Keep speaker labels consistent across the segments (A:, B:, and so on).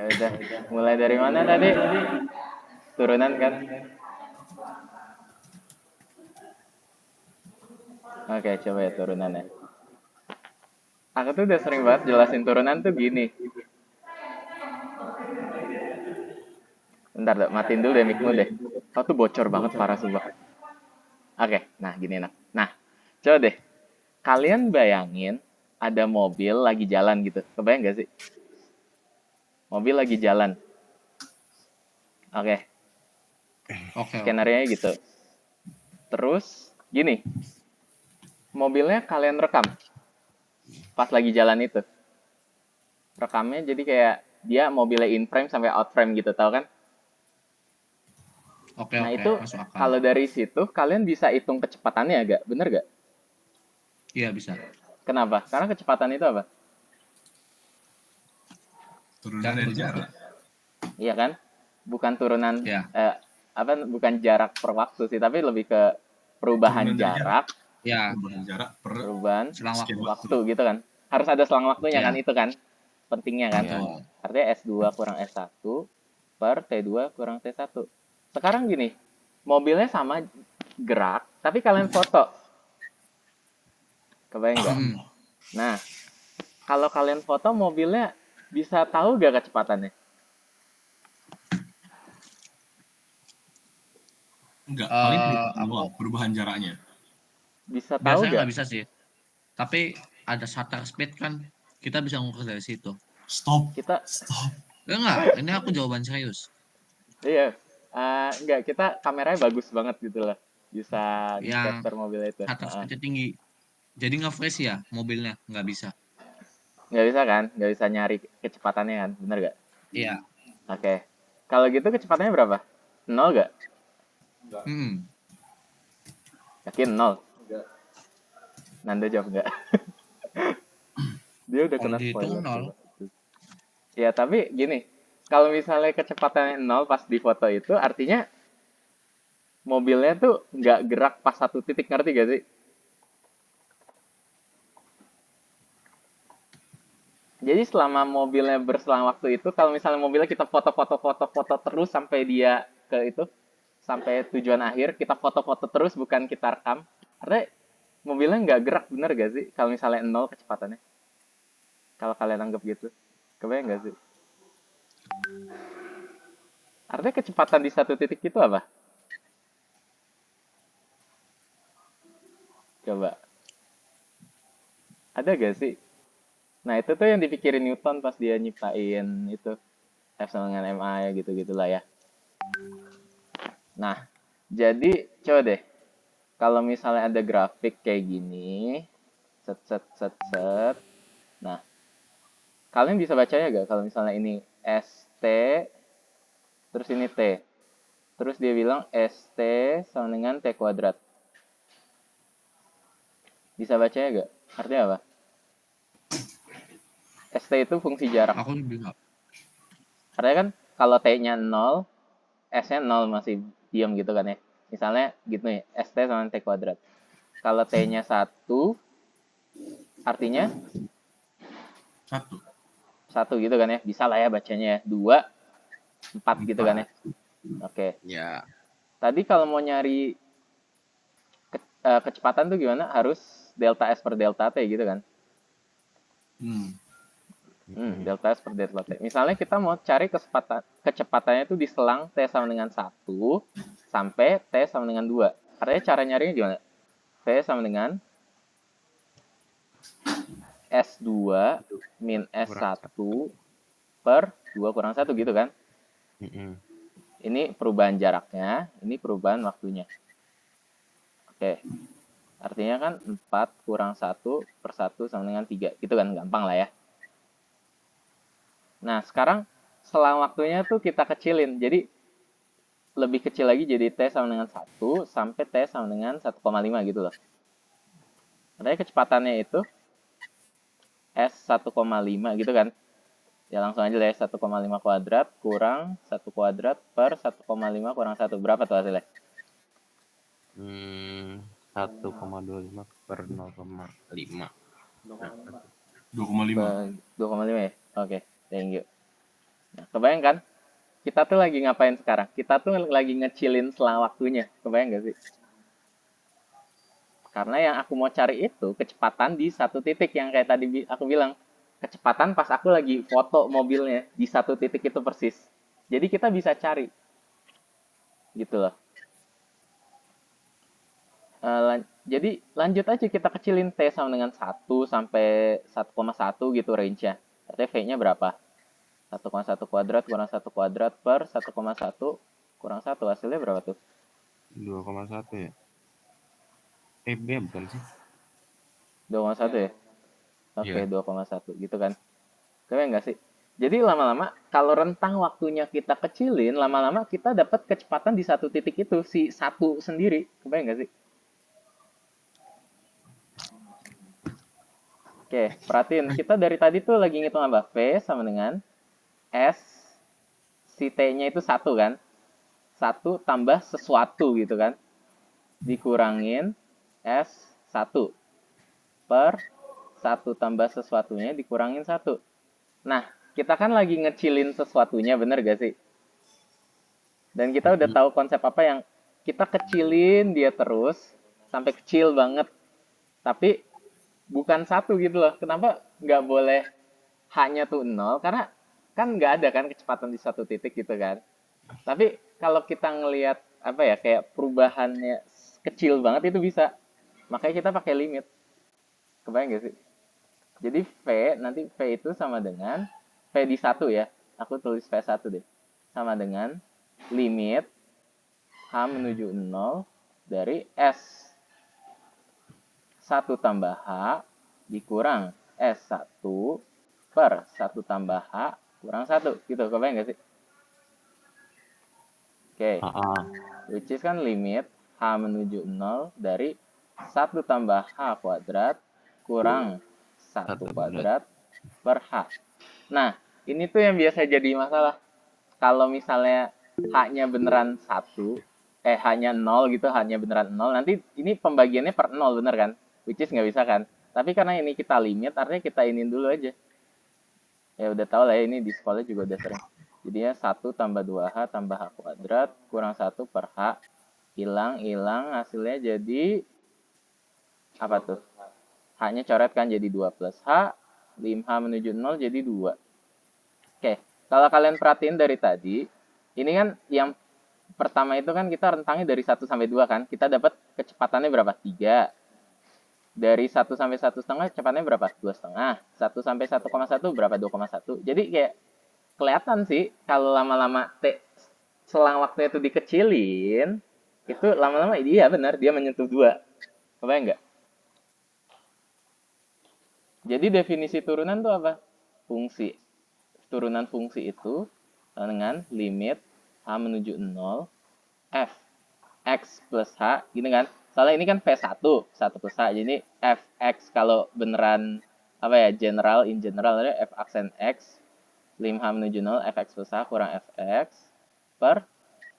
A: Ya udah, mulai dari mana tadi? Turunan kan? Oke, coba ya turunannya. Aku tuh udah sering banget jelasin turunan tuh gini. Bentar deh, matiin dulu deh mic-mu deh. Kau tuh bocor banget parah sumpah. Oke, nah gini enak. Nah, coba deh. Kalian bayangin ada mobil lagi jalan gitu. Kebayang gak sih? Mobil lagi jalan. Oke,
B: Oke.
A: skenario gitu. Terus gini, mobilnya kalian rekam pas lagi jalan itu. Rekamnya jadi kayak dia mobilnya in frame sampai out frame gitu, tau kan?
B: Oke,
A: Nah
B: oke,
A: itu
B: masuk akal.
A: kalau dari situ kalian bisa hitung kecepatannya agak, bener gak?
B: Iya, bisa.
A: Kenapa? Karena kecepatan itu apa?
C: Turunan dari jarak.
A: Iya kan? Bukan turunan
B: Ya.
A: apa? Bukan jarak per waktu sih, tapi lebih ke perubahan
C: Turunan dari jarak.
A: jarak,
B: Ya,
C: Perubahan jarak per
A: perubahan
B: selang
C: sekian
B: waktu.
A: waktu gitu kan? Harus ada selang waktunya kan
B: Ya,
A: itu kan? Pentingnya kan?
C: Iya.
B: betul.
A: Artinya S2 kurang S1 per T2 kurang T1. Sekarang gini, mobilnya sama gerak, tapi kalian foto. Kebayang nggak?
B: Hmm.
A: Nah, kalau kalian foto mobilnya bisa tahu gak kecepatannya?
C: Enggak, paling perubahan
B: Aku
C: doang, perubahan jaraknya.
A: Bisa tahu
B: biasanya
A: gak?
B: nggak bisa sih. Tapi ada shutter speed kan, kita bisa ngukur dari situ.
C: Stop.
A: Kita,
C: Stop.
B: Enggak, ini aku jawaban serius.
A: iya, nggak, kita kameranya bagus banget gitu lah. Bisa
B: Ya,
A: capture mobil itu.
B: shutter speednya tinggi. Jadi nge-freeze ya mobilnya, nggak bisa.
A: Nggak bisa kan? Nggak bisa nyari kecepatannya kan? Bener gak?
B: Iya.
A: Oke. Kalau gitu kecepatannya berapa? Nol gak?
B: Hmm.
A: Yakin nol? Nanda jawab nggak? Dia udah
B: Kalau
A: kena
B: dihitung
A: spoiler
B: 0.
A: coba. Ya tapi gini, kalau misalnya kecepatannya nol pas di foto itu, artinya mobilnya tuh nggak gerak pas satu titik, ngerti gak sih? Jadi selama mobilnya berselang waktu itu, kalau misalnya mobilnya kita foto-foto terus sampai dia ke itu, sampai tujuan akhir, kita foto-foto terus bukan kita rekam. Artinya mobilnya nggak gerak, bener gak sih? Kalau misalnya nol kecepatannya. Kalau kalian anggap gitu. Kebayang gak sih? Artinya kecepatan di satu titik itu apa? Coba. Ada gak sih? Nah itu tuh yang dipikirin Newton pas dia nyiptain itu. F sama dengan MA ya gitu-gitulah ya. Nah, jadi coba deh. Kalau misalnya ada grafik kayak gini, set set set set. Nah, kalian bisa bacanya gak kalau misalnya ini ST, terus ini T. Terus dia bilang ST sama dengan T kuadrat. Bisa bacanya gak? Artinya apa? ST itu fungsi jarak.
B: Aku bisa.
A: Artinya kan kalau T-nya 0, S-nya 0 masih diam gitu kan ya. Misalnya gitu nih, ST sama T kuadrat. Kalau T-nya 1, artinya
C: Satu.
A: 1 gitu kan ya. Bisa lah ya bacanya ya. 2, 4 gitu kan ya. Oke.
B: Ya.
A: Tadi kalau mau nyari kecepatan tuh gimana? Harus delta S per delta T gitu kan. Delta S per delta T. Misalnya kita mau cari kecepatannya itu di selang T sama dengan 1 sampai T sama dengan 2. Artinya cara nyarinya gimana? T sama dengan S2 min S1 per 2 kurang 1 gitu kan. Ini perubahan jaraknya, ini perubahan waktunya. Oke. Artinya kan 4 kurang 1 per 1 sama dengan 3. Gitu kan, gampang lah ya. Nah, sekarang selang waktunya tuh kita kecilin. Jadi, lebih kecil lagi jadi T sama dengan 1 sampai T sama dengan 1,5 gitu loh. Artinya kecepatannya itu S 1,5 gitu kan. Ya langsung aja deh 1,5 kuadrat kurang 1 kuadrat per 1,5 kurang 1. Berapa tuh hasilnya?
D: 1,25 per 0,5.
C: 2,5.
A: 2,5 ya? Oke, thank you. Nah, kebayang kan? Kita tuh lagi ngapain sekarang? Kita tuh lagi ngecilin selang waktunya. Kebayang gak sih? Karena yang aku mau cari itu kecepatan di satu titik yang kayak tadi aku bilang. Kecepatan pas aku lagi foto mobilnya di satu titik itu persis. Jadi kita bisa cari. Gitu loh. Jadi lanjut aja kita kecilin T sama dengan 1 sampai 1,1 gitu range-nya. Artinya V-nya berapa? 1,1 kuadrat kurang 1 kuadrat per 1,1 kurang 1. Hasilnya berapa tuh?
D: 2,1 ya. B bukan sih?
A: 2,1 ya? Oke,
C: Iya.
A: 2,1 gitu kan. Kebayang nggak sih? Jadi lama-lama kalau rentang waktunya kita kecilin, lama-lama kita dapat kecepatan di satu titik itu, si satu sendiri. Kebayang nggak sih? Oke, perhatiin. Kita dari tadi tuh lagi ngitung apa? V sama dengan S, si T-nya itu 1 kan? 1 tambah sesuatu gitu kan? Dikurangin S1 per 1 tambah sesuatunya dikurangin 1. Nah, kita kan lagi ngecilin sesuatunya, bener gak sih? Dan kita udah tahu konsep apa yang kita kecilin dia terus, sampai kecil banget. Tapi bukan 1 gitu loh. Kenapa nggak boleh hanya tuh 0? Karena kan nggak ada kan kecepatan di satu titik gitu kan. Tapi kalau kita ngelihat apa ya, kayak perubahannya kecil banget itu bisa. Makanya kita pakai limit. Kebayang gak sih? Jadi V, nanti V itu sama dengan V di 1 ya. Aku tulis V1 deh. Sama dengan limit H menuju 0 dari S 1 tambah H dikurang S1 per 1 tambah H kurang 1. Gitu, kebayang gak sih? Oke. Which is kan limit H menuju 0 dari 1 tambah H kuadrat kurang 1 kuadrat per H. Nah, ini tuh yang biasa jadi masalah. Kalau misalnya H-nya beneran 1, H-nya 0 gitu, H-nya beneran 0, nanti ini pembagiannya per 0 bener kan? Which is nggak bisa kan? Tapi karena ini kita limit, artinya kita inin dulu aja. Ya udah tau lah ya, ini di sekolah juga udah sering. Jadinya 1 tambah 2H tambah H kuadrat kurang 1 per H. Hilang, hasilnya jadi apa tuh? H-nya coret kan jadi 2 plus H, 5H menuju 0 jadi 2. Oke, kalau kalian perhatiin dari tadi, ini kan yang pertama itu kan kita rentangnya dari 1 sampai 2 kan. Kita dapat kecepatannya berapa? 3. Dari 1 sampai 1,5 kecepatannya berapa? 2,5. 1 sampai 1,1 berapa? 2,1. Jadi kayak kelihatan sih kalau lama-lama selang waktunya itu dikecilin, itu lama-lama iya benar dia menyentuh 2. Kebayang nggak? Jadi definisi turunan tuh apa? Fungsi. Turunan fungsi itu dengan limit H menuju 0 F X plus H gitu kan. Soalnya ini kan V1, 1 plus H. Jadi Fx kalau beneran apa ya, in general ada F aksen X lim H menuju 0 Fx plus H kurang Fx per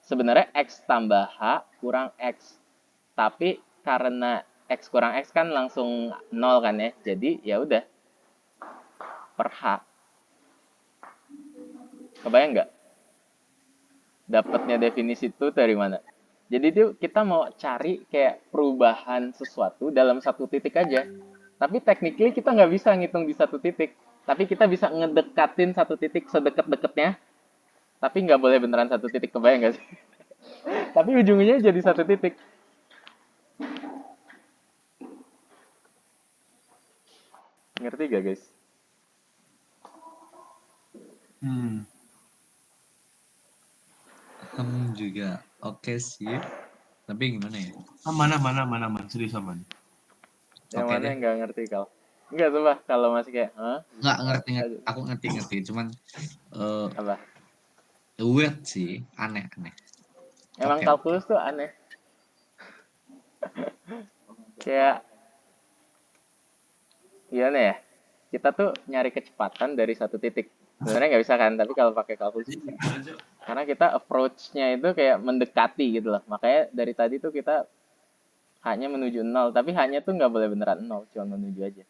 A: sebenarnya X tambah H kurang X. Tapi karena X kurang X kan langsung 0 kan ya. Jadi ya udah per H. Kebayang nggak? Dapatnya definisi itu dari mana? Jadi itu kita mau cari kayak perubahan sesuatu dalam satu titik aja. Tapi technically kita nggak bisa ngitung di satu titik. Tapi kita bisa ngedekatin satu titik sedekat-dekatnya. Tapi nggak boleh beneran satu titik, kebayang nggak sih? Tapi ujungnya jadi satu titik. Ngerti gak guys?
B: Juga oke sih. Tapi gimana ya?
C: Aman. Serius aman.
A: Yang
B: Oke
A: mana
B: deh.
A: yang nggak ngerti kau? Enggak tuh bah, kalau masih kayak,
B: Nggak ngerti. Aku ngerti. Cuman
A: apa?
B: weird sih, aneh.
A: Emang
B: Oke.
A: kalkulus tuh aneh. Kayak, gimana ya? Kita tuh nyari kecepatan dari satu titik. Sebenarnya nggak bisa kan, tapi kalau pakai kalkulus bisa. Karena kita approach-nya itu kayak mendekati gitu loh. Makanya dari tadi tuh kita hanya menuju 0. Tapi hanya tuh nggak boleh beneran 0, cuma menuju aja.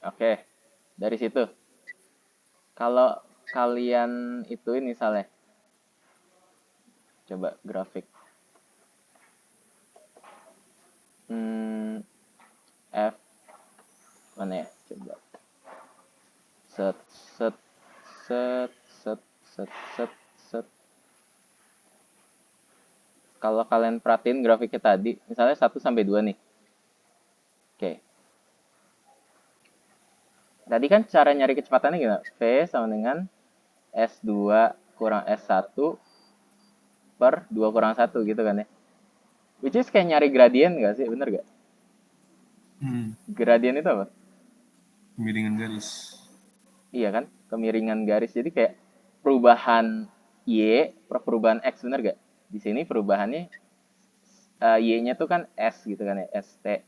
A: Oke, dari situ. Kalau kalian ituin misalnya, coba grafik F mana ya, coba set set set set set set set. Kalau kalian perhatiin grafiknya tadi, misalnya 1 sampai 2 nih. Oke. Tadi kan cara nyari kecepatannya gimana? V sama dengan S2 kurang S1 per 2 kurang 1 gitu kan ya. Which is kayak nyari gradien gak sih? Bener gak? Gradien itu apa?
C: Kemiringan garis.
A: Iya kan? Kemiringan garis. Jadi kayak perubahan Y per perubahan X, bener gak? Di sini perubahannya Y-nya tuh kan S gitu kan ya, ST.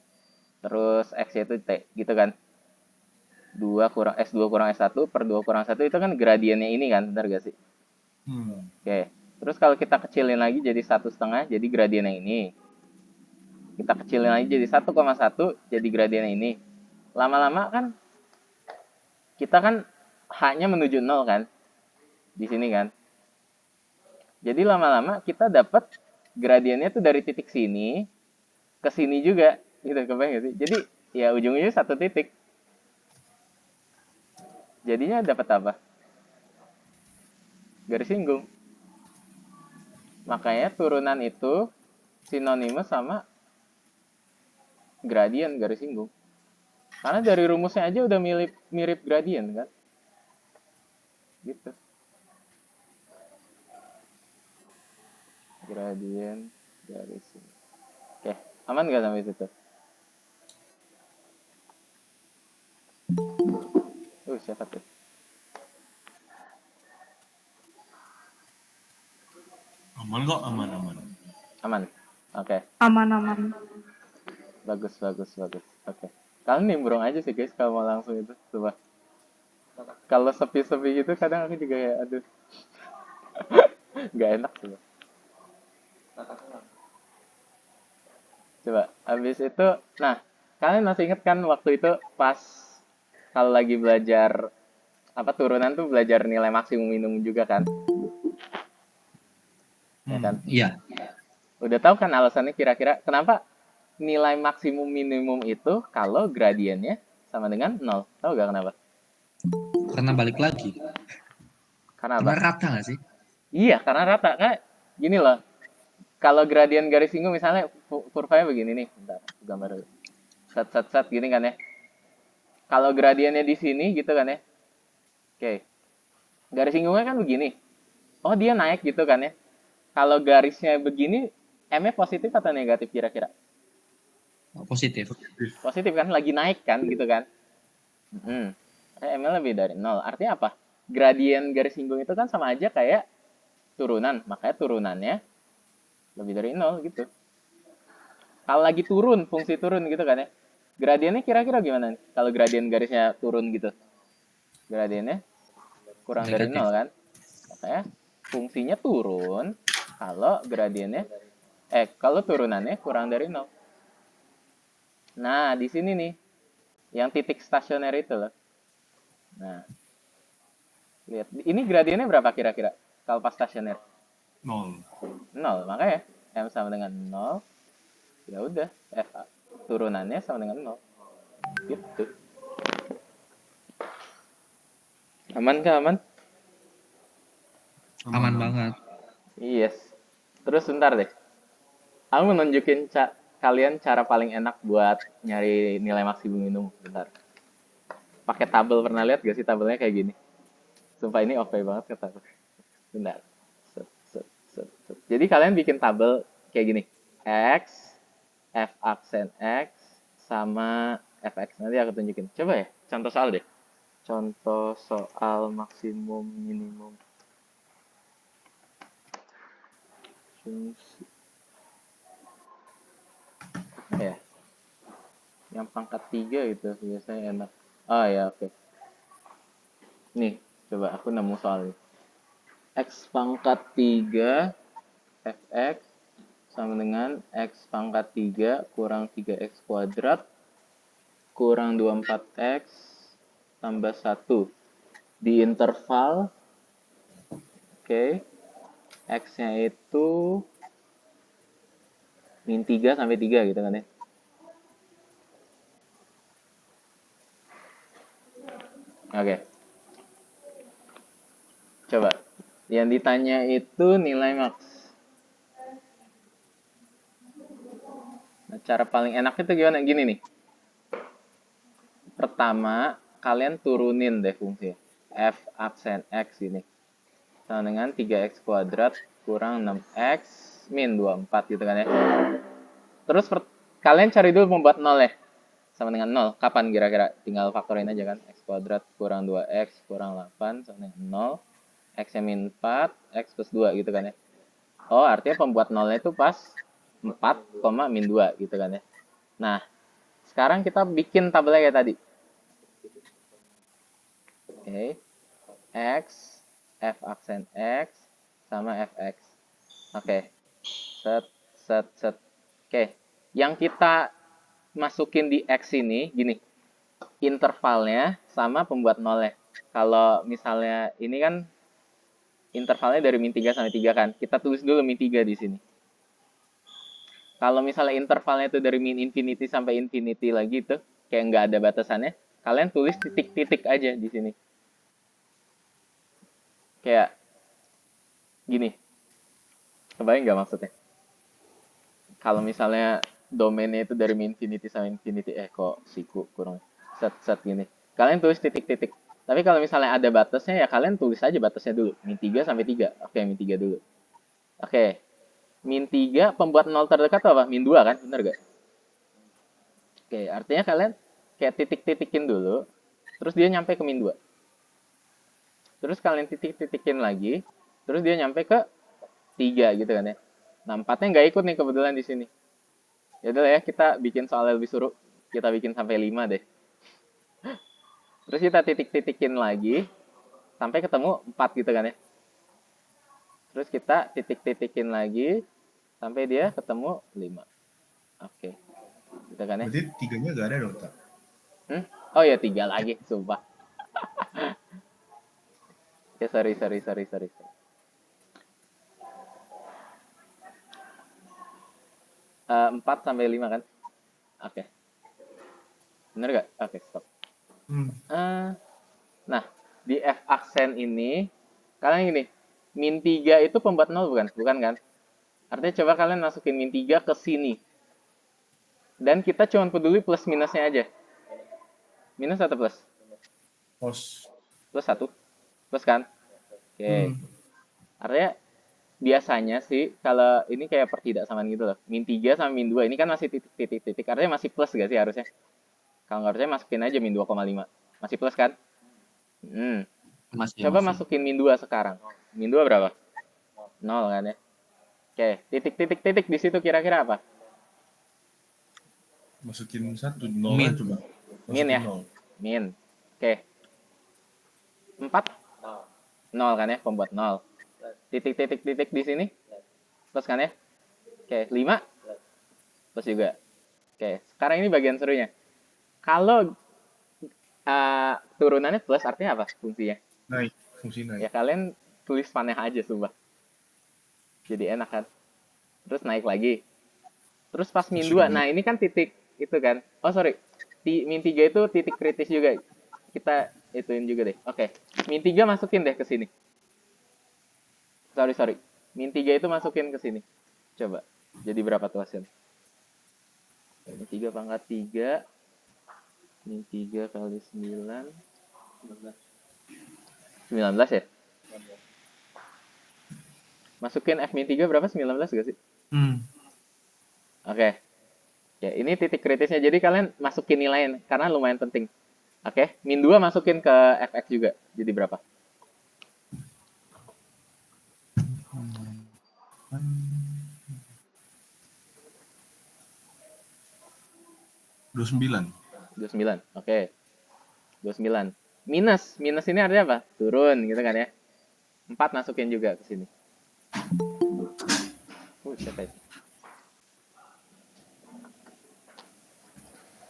A: Terus X-nya itu T gitu kan. 2 kurang S2 kurang S1 per 2 kurang 1 itu kan gradiennya ini kan, bener gak sih? Oke. Terus kalau kita kecilin lagi jadi 1,5, jadi gradiennya ini. Kita kecilin lagi jadi 1,1, jadi gradiennya ini. Lama-lama kan kita kan H-nya menuju 0 kan? Di sini kan. Jadi lama-lama kita dapat gradiennya tuh dari titik sini ke sini juga. Gitu, kebayang gak sih? Jadi ya ujung-ujungnya satu titik. Jadinya dapat apa? Garis singgung. Makanya turunan itu sinonimus sama gradien garis singgung. Karena dari rumusnya aja udah mirip gradien kan? Gitu. Gradien garis singgung. Oke, aman gak sampai situ? Siapa tuh?
C: Aman kok, aman.
A: Aman. Oke.
E: Aman.
A: Bagus. Oke. Kalian nimbrung aja sih guys kalau mau langsung itu. Coba. Kalau sepi-sepi gitu kadang aku juga ya aduh. Gak enak coba. Coba. Habis itu, nah, kalian masih inget kan waktu itu pas kalau lagi belajar apa turunan tuh belajar nilai maksimum minimum juga kan? Ya kan?
B: Iya.
A: Udah tahu kan alasannya kira-kira kenapa nilai maksimum minimum itu kalau gradiennya sama dengan 0? Tahu gak kenapa?
B: Karena balik lagi.
A: Karena
B: Karena
A: apa?
B: rata nggak sih?
A: Iya, karena rata. Kayak gini loh. Kalau gradien garis singgung misalnya kurvanya begini nih. Bentar, aku gambar dulu. Set gini kan ya. Kalau gradiennya di sini gitu kan ya. Oke. Garis singgungnya kan begini. Oh, dia naik gitu kan ya. Kalau garisnya begini, M-nya positif atau negatif kira-kira?
B: Positif.
A: Positif kan, lagi naik kan gitu kan. M-nya lebih dari 0. Artinya apa? Gradien garis singgung itu kan sama aja kayak turunan. Makanya turunannya lebih dari 0 gitu. Kalau lagi turun, fungsi turun gitu kan ya. Gradiennya kira-kira gimana nih? Kalau gradien garisnya turun gitu. Gradiennya kurang dari
B: Negatif.
A: 0 kan. Makanya fungsinya turun kalau gradiennya kalau turunannya kurang dari 0. Nah, di sini nih yang titik stasioner itu loh. Nah, lihat. Ini gradiennya berapa kira-kira kalau pas stasioner?
C: 0.
A: 0, makanya M sama dengan 0. Ya udah, F turunannya sama dengan 0. Gitu. Aman kah? Aman?
B: Aman banget.
A: Yes. Terus bentar deh. Aku mau nunjukin kalian cara paling enak buat nyari nilai maksimum minimum. Bentar. Pakai tabel, pernah lihat gak sih tabelnya kayak gini? Sumpah ini OP banget kata aku. Bentar. Set. Jadi kalian bikin tabel kayak gini. X, F aksen X, sama Fx. Nanti aku tunjukin. Coba ya, contoh soal deh. Contoh soal maksimum minimum. Fungsi. Ya. Yang pangkat 3 gitu biasanya enak. Oh ya, oke. Nih, coba aku nemu soal ini. X pangkat 3 Fx sama dengan X pangkat 3 kurang 3X kuadrat kurang 24X tambah 1 di interval Oke. X-nya itu min 3 sampai 3 gitu kan ya. Oke. Coba. Yang ditanya itu nilai max. Nah, cara paling enak itu gimana? Gini nih. Pertama, kalian turunin deh fungsi f aksen x ini. Sama dengan 3x kuadrat kurang 6x min 24 gitu kan ya. Terus kalian cari dulu membuat 0 ya. Sama dengan 0. Kapan kira-kira? Tinggal faktorin aja kan. X kuadrat kurang 2x kurang 8 sama dengan 0. X-nya min 4, X plus 2 gitu kan ya. Oh, artinya pembuat 0-nya itu pas 4, min 2 gitu kan ya. Nah, sekarang kita bikin tabelnya kayak tadi. Oke. X, F aksen X, sama Fx. Oke. Set, set, set. Oke. Yang kita masukin di X ini, gini. Intervalnya sama pembuat 0-nya. Kalau misalnya ini kan intervalnya dari min 3 sampai 3 kan. Kita tulis dulu min 3 di sini. Kalau misalnya intervalnya itu dari min infinity sampai infinity lagi tuh, kayak nggak ada batasannya, kalian tulis titik-titik aja di sini. Kayak gini. Kebayang nggak maksudnya? Kalau misalnya domainnya itu dari min infinity sampai infinity, kok siku kurang set gini. Kalian tulis titik-titik. Tapi kalau misalnya ada batasnya, ya kalian tulis aja batasnya dulu. Min 3 sampai 3. Oke, min 3 dulu. Oke. Min 3, pembuat 0 terdekat apa? Min 2 kan? Bener gak? Oke, artinya kalian kayak titik-titikin dulu. Terus dia nyampe ke min 2. Terus kalian titik-titikin lagi. Terus dia nyampe ke 3 gitu kan ya. Nah, 4-nya nggak ikut nih kebetulan di sini. Ya udah ya, kita bikin soalnya lebih suruh. Kita bikin sampai 5 deh. Terus kita titik-titikin lagi sampai ketemu 4 gitu kan ya. Terus kita titik-titikin lagi sampai dia ketemu 5. Oke. Gitu kan ya.
C: Berarti tiganya gak ada dong, Tak?
A: Oh ya, 3 lagi, sumpah. Ya, sorry. 4 sampai 5 kan? Oke. Bener gak? Oke, stop. Nah, di F aksen ini, kalian gini, min 3 itu pembuat 0 bukan? Bukan kan? Artinya coba kalian masukin min 3 ke sini. Dan kita cuma peduli plus minusnya aja. Minus atau plus?
C: Pos.
A: Plus 1. Plus kan? Oke. Artinya biasanya sih, kalau ini kayak pertidaksamaan gitu loh. Min 3 sama min 2, ini kan masih titik-titik. Artinya masih plus gak sih harusnya? Kalau nggak harusnya masukin aja min 2,5. Masih plus kan? Coba masukin min 2 sekarang. Min 2 berapa? 0 kan ya? Oke, titik-titik di situ kira-kira apa?
C: Masukin 1, 0
B: Min.
C: aja coba.
A: Min ya?
C: 0.
A: Min. Oke. 4? 0 kan ya? Pembuat 0. Titik-titik di sini? Plus kan ya? Oke, 5? Plus juga. Oke, sekarang ini bagian serunya. Kalau turunannya plus artinya apa fungsinya?
C: Naik. Fungsi naik.
A: Ya kalian tulis paneh aja sumpah. Jadi enak kan. Terus naik lagi. Terus pas min 2. Nah, ini kan titik itu kan. Oh, sorry. Min 3 itu titik kritis juga. Kita ituin juga deh. Oke. Min 3 masukin deh ke sini. Sorry. Min 3 itu masukin ke sini. Coba. Jadi berapa tuh hasil? Min 3 pangkat 3. Min 3 kali 9. 19 ya? Masukin F min 3 berapa? 19 gak sih? Oke. Ya, ini titik kritisnya. Jadi kalian masukin nilainya karena lumayan penting. Oke. Min 2 masukin ke Fx juga. Jadi berapa?
C: Dua 29.
A: 29. Oke. 29. Minus ini artinya apa? Turun gitu kan ya. 4 masukin juga ke sini. Siapa itu?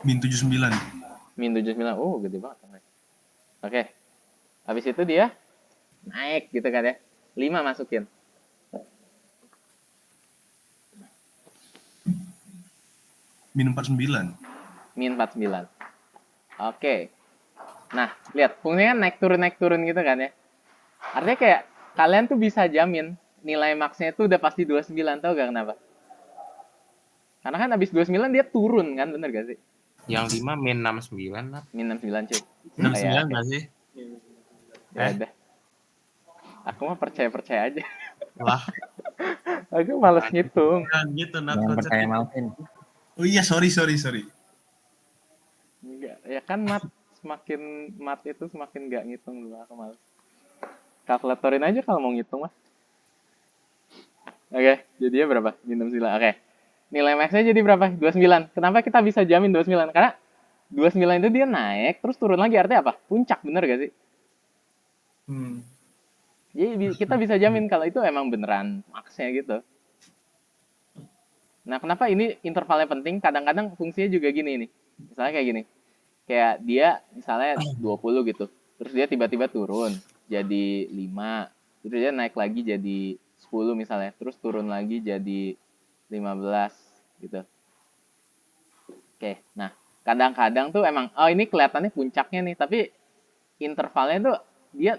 C: Min 79.
A: Min 79. Gede banget. Oke. Habis itu dia naik gitu kan ya. 5 masukin.
C: Min 49.
A: Min 49. Oke. Nah, lihat fungsinya naik turun gitu kan ya. Artinya kayak kalian tuh bisa jamin nilai max-nya itu udah pasti 29, tau gak kenapa? Karena kan abis 29 dia turun kan, bener gak sih?
D: Yang 5 min 69 Nat.
A: Min 69 cuy.
B: 69 nggak sih?
A: Ya udah. Aku mah percaya aja.
B: Wah,
A: Aku males ngitung.
B: kan gitu Nat.
E: Jangan
B: konsepnya.
E: percaya Malvin.
C: Oh iya, sorry.
A: Enggak, ya kan semakin mat itu semakin nggak ngitung dulu, aku males. Kalkulatorin aja kalau mau ngitung mah. Oke, jadinya berapa? Min 69. Oke. Nilai max-nya jadi berapa? 29. Kenapa kita bisa jamin 29? Karena 29 itu dia naik terus turun lagi, artinya apa? Puncak, bener gak sih? Jadi kita bisa jamin kalau itu emang beneran max-nya gitu. Nah, kenapa ini intervalnya penting? Kadang-kadang fungsinya juga gini nih. Misalnya kayak gini. Kayak dia misalnya 20 gitu. Terus dia tiba-tiba turun jadi 5. Terus dia naik lagi jadi 10 misalnya. Terus turun lagi jadi 15 gitu. Oke, nah kadang-kadang tuh emang, oh ini kelihatannya puncaknya nih. Tapi intervalnya tuh dia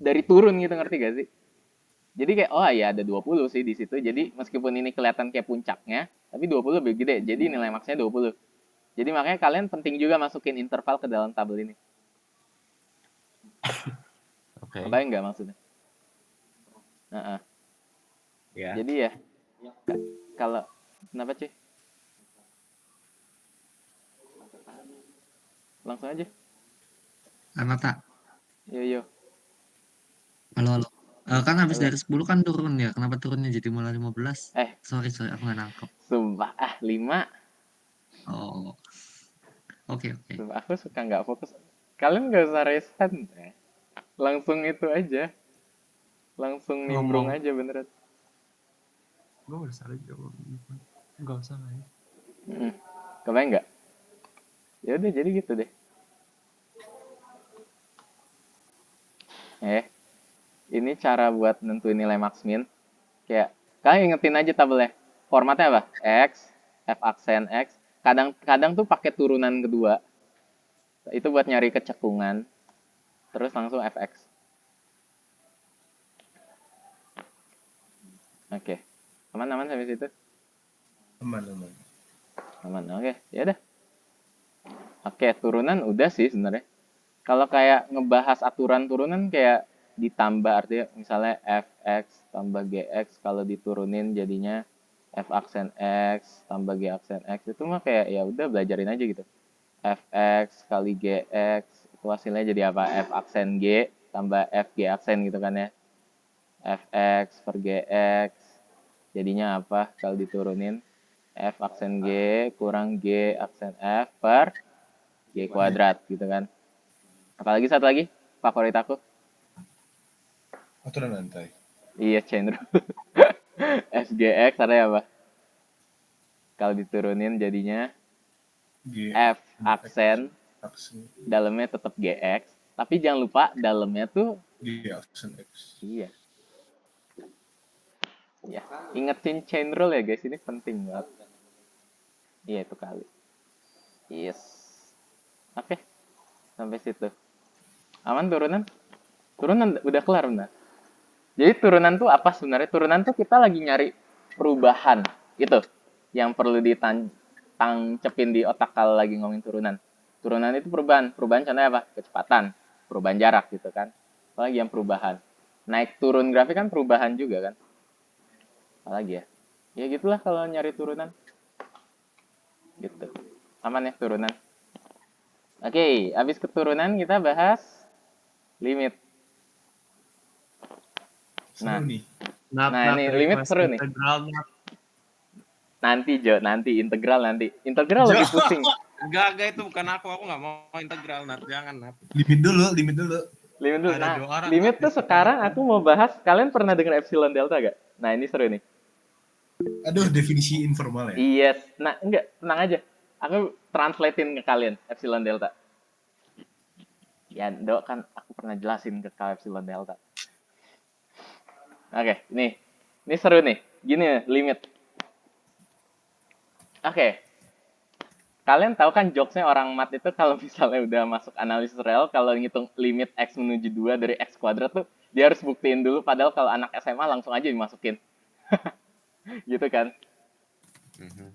A: dari turun gitu, ngerti gak sih? Jadi kayak, oh ya ada 20 sih di situ. Jadi meskipun ini kelihatan kayak puncaknya, tapi 20 lebih gede. Jadi nilai maksnya 20. Jadi makanya kalian penting juga masukin interval ke dalam tabel ini.
D: Oke.
A: Kebayang nggak maksudnya? Nah,
D: Ya.
A: jadi ya, kalau, kenapa cuy? Langsung aja.
B: Karena tak.
A: Yo.
B: Halo. Kan habis
A: Halo.
B: dari 10 kan turun ya. Kenapa turunnya jadi mulai 15?
A: Eh.
B: Sorry, aku nggak nangkep.
A: Sumpah, 5.
B: Oh. Oke.
A: Sumpah, aku suka nggak fokus. Kalian nggak usah reset. Langsung itu aja. Langsung nimbrung
B: Ngomong.
A: aja beneran.
B: Gue udah salah jawab. Nggak usah lah ya.
A: Kebayang nggak? Ya udah jadi gitu deh. Ini cara buat nentuin nilai max min. Kayak kalian ingetin aja tabelnya. Formatnya apa? X, F aksen X. Kadang tuh pakai turunan kedua. Itu buat nyari kecekungan. Terus langsung fx. Oke. Aman sampai situ?
C: Aman.
A: Aman. Oke, ya udah. Oke, turunan udah sih sebenarnya. Kalau kayak ngebahas aturan turunan kayak ditambah, artinya misalnya fx tambah gx, kalau diturunin jadinya f aksen x tambah g aksen x, itu mah kayak ya udah belajarin aja gitu. Fx kali gx itu hasilnya jadi apa? F aksen g tambah f g aksen gitu kan ya. Fx per gx jadinya apa kalau diturunin? F aksen g kurang g aksen f per g kuadrat gitu kan. Apalagi satu lagi favorit aku.
C: Aturan lantai.
A: Iya, chain rule. FGX ada apa? Kalau diturunin jadinya
C: G.
A: F aksen,
C: Aksen.
A: dalamnya tetap GX, tapi jangan lupa dalamnya tuh
C: G aksen X.
A: iya. Ya, ingetin chain rule ya guys, ini penting banget. Iya itu kali. Yes. Oke. Sampai situ. Aman turunan? Turunan udah kelar benar. Jadi turunan tuh apa sebenarnya? Turunan tuh kita lagi nyari perubahan. Itu yang perlu ditancepin di otak kalau lagi ngomongin turunan. Turunan itu perubahan. Perubahan contohnya apa? Kecepatan. Perubahan jarak gitu kan. Apalagi yang perubahan. Naik turun grafik kan perubahan juga kan. Apalagi ya? Ya gitulah kalau nyari turunan. Gitu. Aman ya turunan. Oke, habis keturunan kita bahas limit.
C: Seru nih.
A: Nah, ini limit seru nih. Nanti integral nanti. Integral lebih pusing.
D: Enggak itu bukan aku nggak mau integral Nat, jangan Nat.
C: Limit dulu.
A: Limit dulu.
B: Ada
A: Nah,
B: dua orang,
A: limit tuh sekarang aku mau bahas. Kalian pernah dengar epsilon delta gak? Nah, ini seru nih.
C: Aduh, definisi informal ya.
A: Yes. Nah, enggak, tenang aja. Aku translatein ke kalian epsilon delta. Ya, Dok, kan aku pernah jelasin ke kalian epsilon delta. Oke, nih. Ini seru nih. Gini nih, limit. Oke. Kalian tahu kan jokesnya orang mat itu kalau misalnya udah masuk analisis rel, kalau ngitung limit X menuju 2 dari X kuadrat tuh, dia harus buktiin dulu, padahal kalau anak SMA langsung aja dimasukin. Gitu kan.
D: Mhm.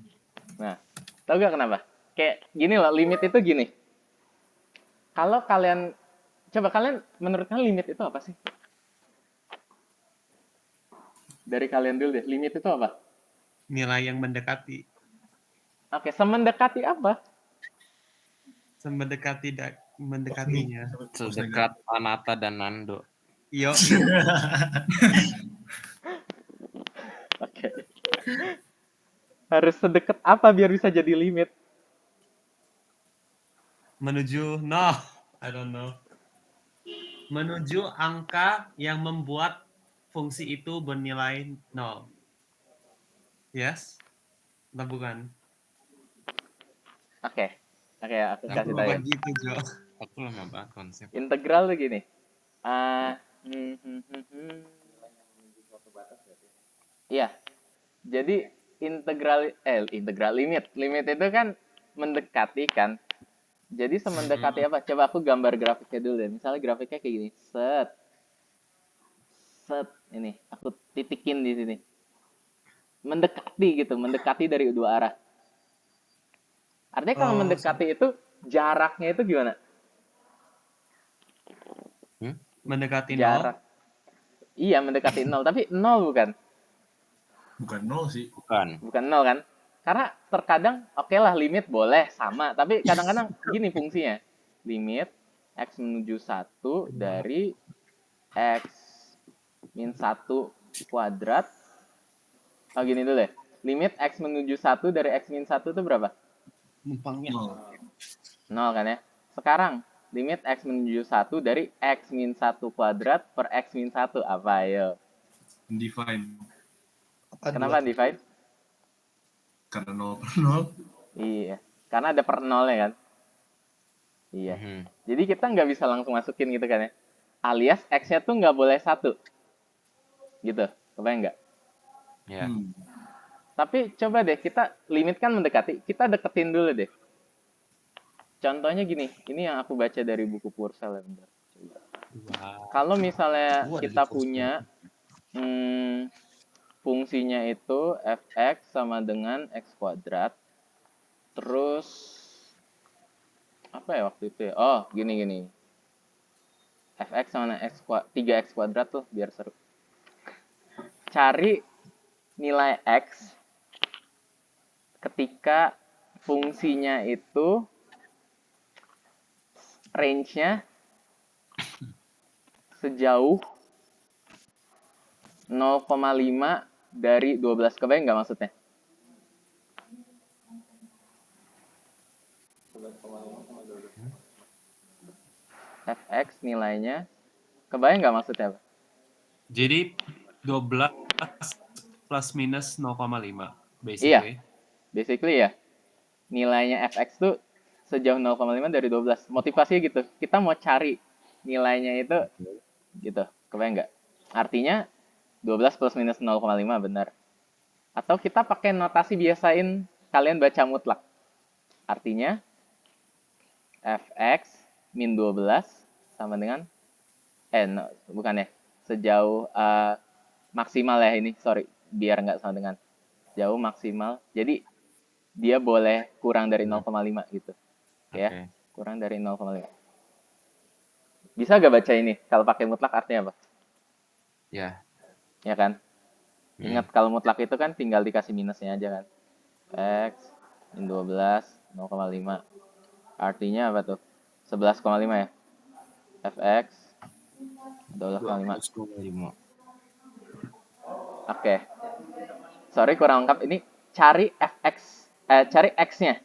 A: Nah, tahu gak kenapa? Kayak gini loh, limit itu gini. Kalau kalian, coba kalian, menurut kalian limit itu apa sih? Dari kalian dulu deh, limit itu apa?
D: Nilai yang mendekati.
A: Oke, semendekati apa?
D: Mendekatinya.
E: Sedekat Anata dan Nando.
D: Yo,
A: Oke. Harus sedekat apa biar bisa jadi limit?
D: menuju I don't know. Menuju angka yang membuat fungsi itu bernilai 0. Yes? Atau bukan?
A: Oke. Oke, aku
D: Aku
A: kasih tahu
D: lupa
A: ya.
D: gitu, Jo.
E: Aku lama banget konsep.
A: Integral tuh gini. Ah, hmm, hmm, hmm, hmm. Iya. Jadi integral limit. Limit itu kan mendekati kan. Jadi semendekati apa? Coba aku gambar grafiknya dulu deh. Misalnya grafiknya kayak gini. Set. Set. Ini. Aku titikin di sini. Mendekati gitu. Mendekati dari dua arah. Artinya kalau
D: Oh,
A: mendekati itu jaraknya itu gimana?
D: mendekati 0.
A: Jarak. Iya, mendekati 0. Tapi 0 bukan.
C: Bukan 0 sih.
E: Bukan.
A: Bukan 0 kan? Karena terkadang oke lah limit boleh sama. Tapi kadang-kadang gini fungsinya. Limit X menuju 1 dari X min 1 kuadrat. Oh gini dulu deh. Limit X menuju 1 dari X min 1 itu berapa?
E: Numpangnya.
A: 0 kan ya? Sekarang, limit X menuju 1 dari X min 1 kuadrat per X min 1. Apa ayo?
C: Undefined.
A: Kenapa undefined?
C: Karena 0 per 0.
A: Iya. Karena ada per 0-nya kan? Iya.
E: Mhm.
A: Jadi kita nggak bisa langsung masukin gitu kan ya? Alias X-nya tuh nggak boleh 1. Gitu. Kebayang nggak?
E: Ya.
A: Tapi coba deh, kita limit kan mendekati. Kita deketin dulu deh. Contohnya gini. Ini yang aku baca dari buku Purcell ya. Bentar. Coba.
E: Wah.
A: Kalau misalnya
E: Gua ada
A: kita
E: di Purcell.
A: punya fungsinya itu fx sama dengan x kuadrat. Terus apa ya waktu itu ya? Oh, gini. Fx sama dengan 3x kuadrat tuh biar seru. Cari nilai x ketika fungsinya itu range-nya sejauh 0,5 dari 12. Kebayang nggak maksudnya? Fx nilainya kebayang nggak maksudnya apa?
D: Jadi 12 plus minus 0,5
A: Iya. Basically ya. Nilainya fx tuh sejauh 0,5 dari 12. Motivasinya gitu. Kita mau cari nilainya itu gitu. Kebayang nggak? Artinya 12 plus minus 0,5 benar. Atau kita pakai notasi biasain kalian baca mutlak. Artinya fx min 12 sama dengan bukan ya. Sejauh maksimal ya ini, sorry. Biar nggak sama dengan jauh maksimal. Jadi dia boleh kurang dari 0,5 gitu. Ya,
E: Oke.
A: kurang dari 0,5. Bisa gak baca ini? Kalau pakai mutlak artinya apa?
E: Ya.
A: Ya kan? Ingat kalau mutlak itu kan tinggal dikasih minusnya aja kan. X min 12 0,5. Artinya apa tuh? 11,5 ya? Fx 12,5.
E: 12,5.
A: Oke. Sorry kurang lengkap. Ini cari fx, cari x-nya.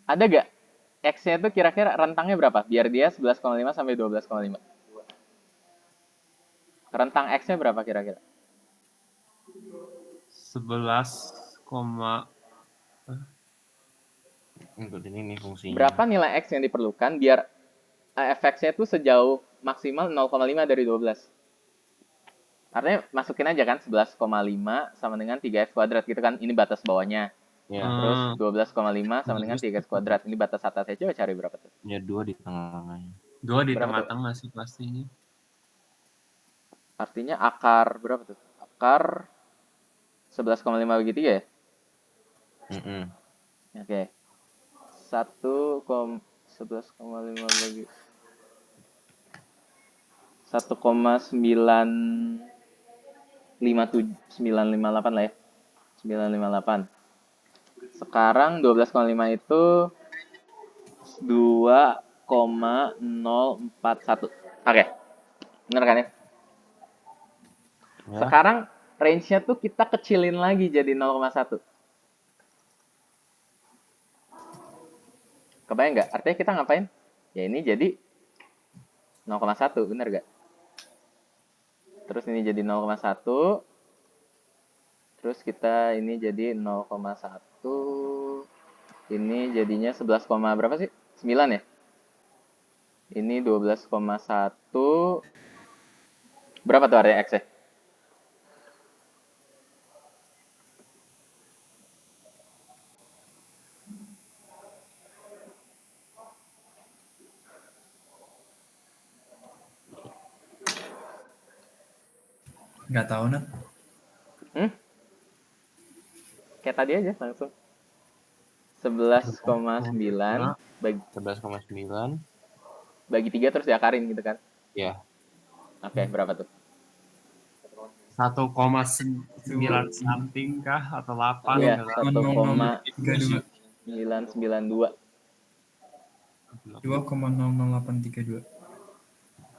A: Ada gak? X-nya itu kira-kira rentangnya berapa? Biar dia 11,5 sampai 12,5. Rentang X-nya berapa kira-kira?
D: 11,
E: Untuk ini nih fungsinya.
A: Berapa nilai X yang diperlukan biar fx-nya itu sejauh maksimal 0,5 dari 12? Artinya masukin aja kan 11,5 sama dengan 3x kuadrat gitu kan. Ini batas bawahnya.
E: Ya,
A: Terus 12,5 sama dengan 3x kuadrat. Ini batas atasnya. Coba cari berapa tuh?
E: ya 2 di tengah-tengahnya.
F: 2 di
A: Berapa tuh?
F: tengah-tengah sih pastinya.
A: Artinya akar berapa tuh? Akar 11,5 bagi 3 ya?
E: Mm-mm.
A: Oke. 11,5 bagi 1,958 lah ya. 958. Sekarang 12,5 itu 2,041. Oke. Bener kan ya?
E: Ya.
A: Sekarang range-nya tuh kita kecilin lagi jadi 0,1. Kebayang nggak? Artinya kita ngapain? Ya ini jadi 0,1, bener gak? Terus ini jadi 0,1. Terus kita ini jadi 0,1. Ini jadinya 11, berapa sih? 9 ya? Ini 12,1. Berapa tuh artinya X-nya?
G: Nggak tahu, Nat.
A: Kayak tadi aja langsung. 11,9 bagi
E: 11,9.
A: bagi 3 terus diakarin gitu kan.
E: Ya.
A: Oke, berapa tuh?
F: 1,9 something kah atau 8
A: Iya,
F: nggak tahu.
A: 1,992.
G: 2,00832.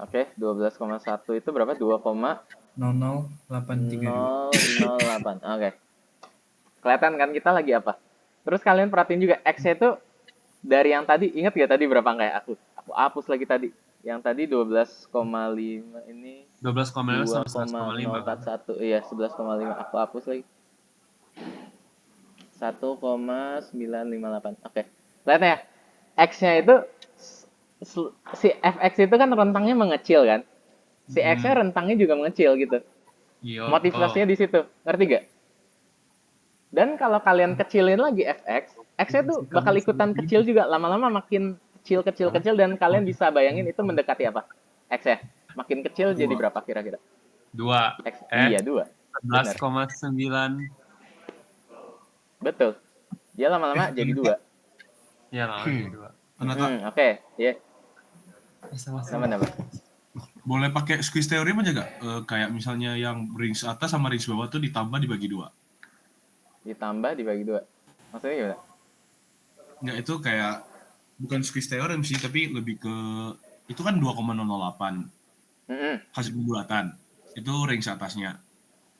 A: Oke, 12,1 itu berapa?
G: 00832.
A: 2,008. Oke. Kelihatan kan kita lagi apa? Terus kalian perhatiin juga X-nya itu dari yang tadi, ingat gak tadi berapa angka ya? Aku hapus lagi tadi. Yang tadi 12,5 ini
F: 12,5 sama 11,5 kan?
A: 2,041. Iya, 11,5. Aku hapus lagi. 1,958. Oke. Lihat ya. X-nya itu si fx itu kan rentangnya mengecil kan. Si x-nya rentangnya juga mengecil gitu.
F: Yo,
A: Motivasinya di situ. Ngerti gak? Dan kalau kalian kecilin lagi fx, x-nya tuh bakal ikutan kecil juga. Lama-lama makin kecil dan kalian bisa bayangin itu mendekati apa? X-nya. Makin kecil jadi berapa kira-kira?
F: 2.
A: X. Iya, 2.
F: 11,9.
A: Betul. Dia lama-lama jadi 2.
F: Ya lah, 2.
A: Oke. Iya. Nama.
C: Boleh pakai squeeze theorem aja gak? Kayak misalnya yang range atas sama range bawah tuh ditambah dibagi 2.
A: Ditambah dibagi 2. Maksudnya gimana?
C: Enggak, itu kayak bukan squeeze theorem sih, tapi lebih ke itu kan 2,008 kasih pembulatan. Itu range atasnya.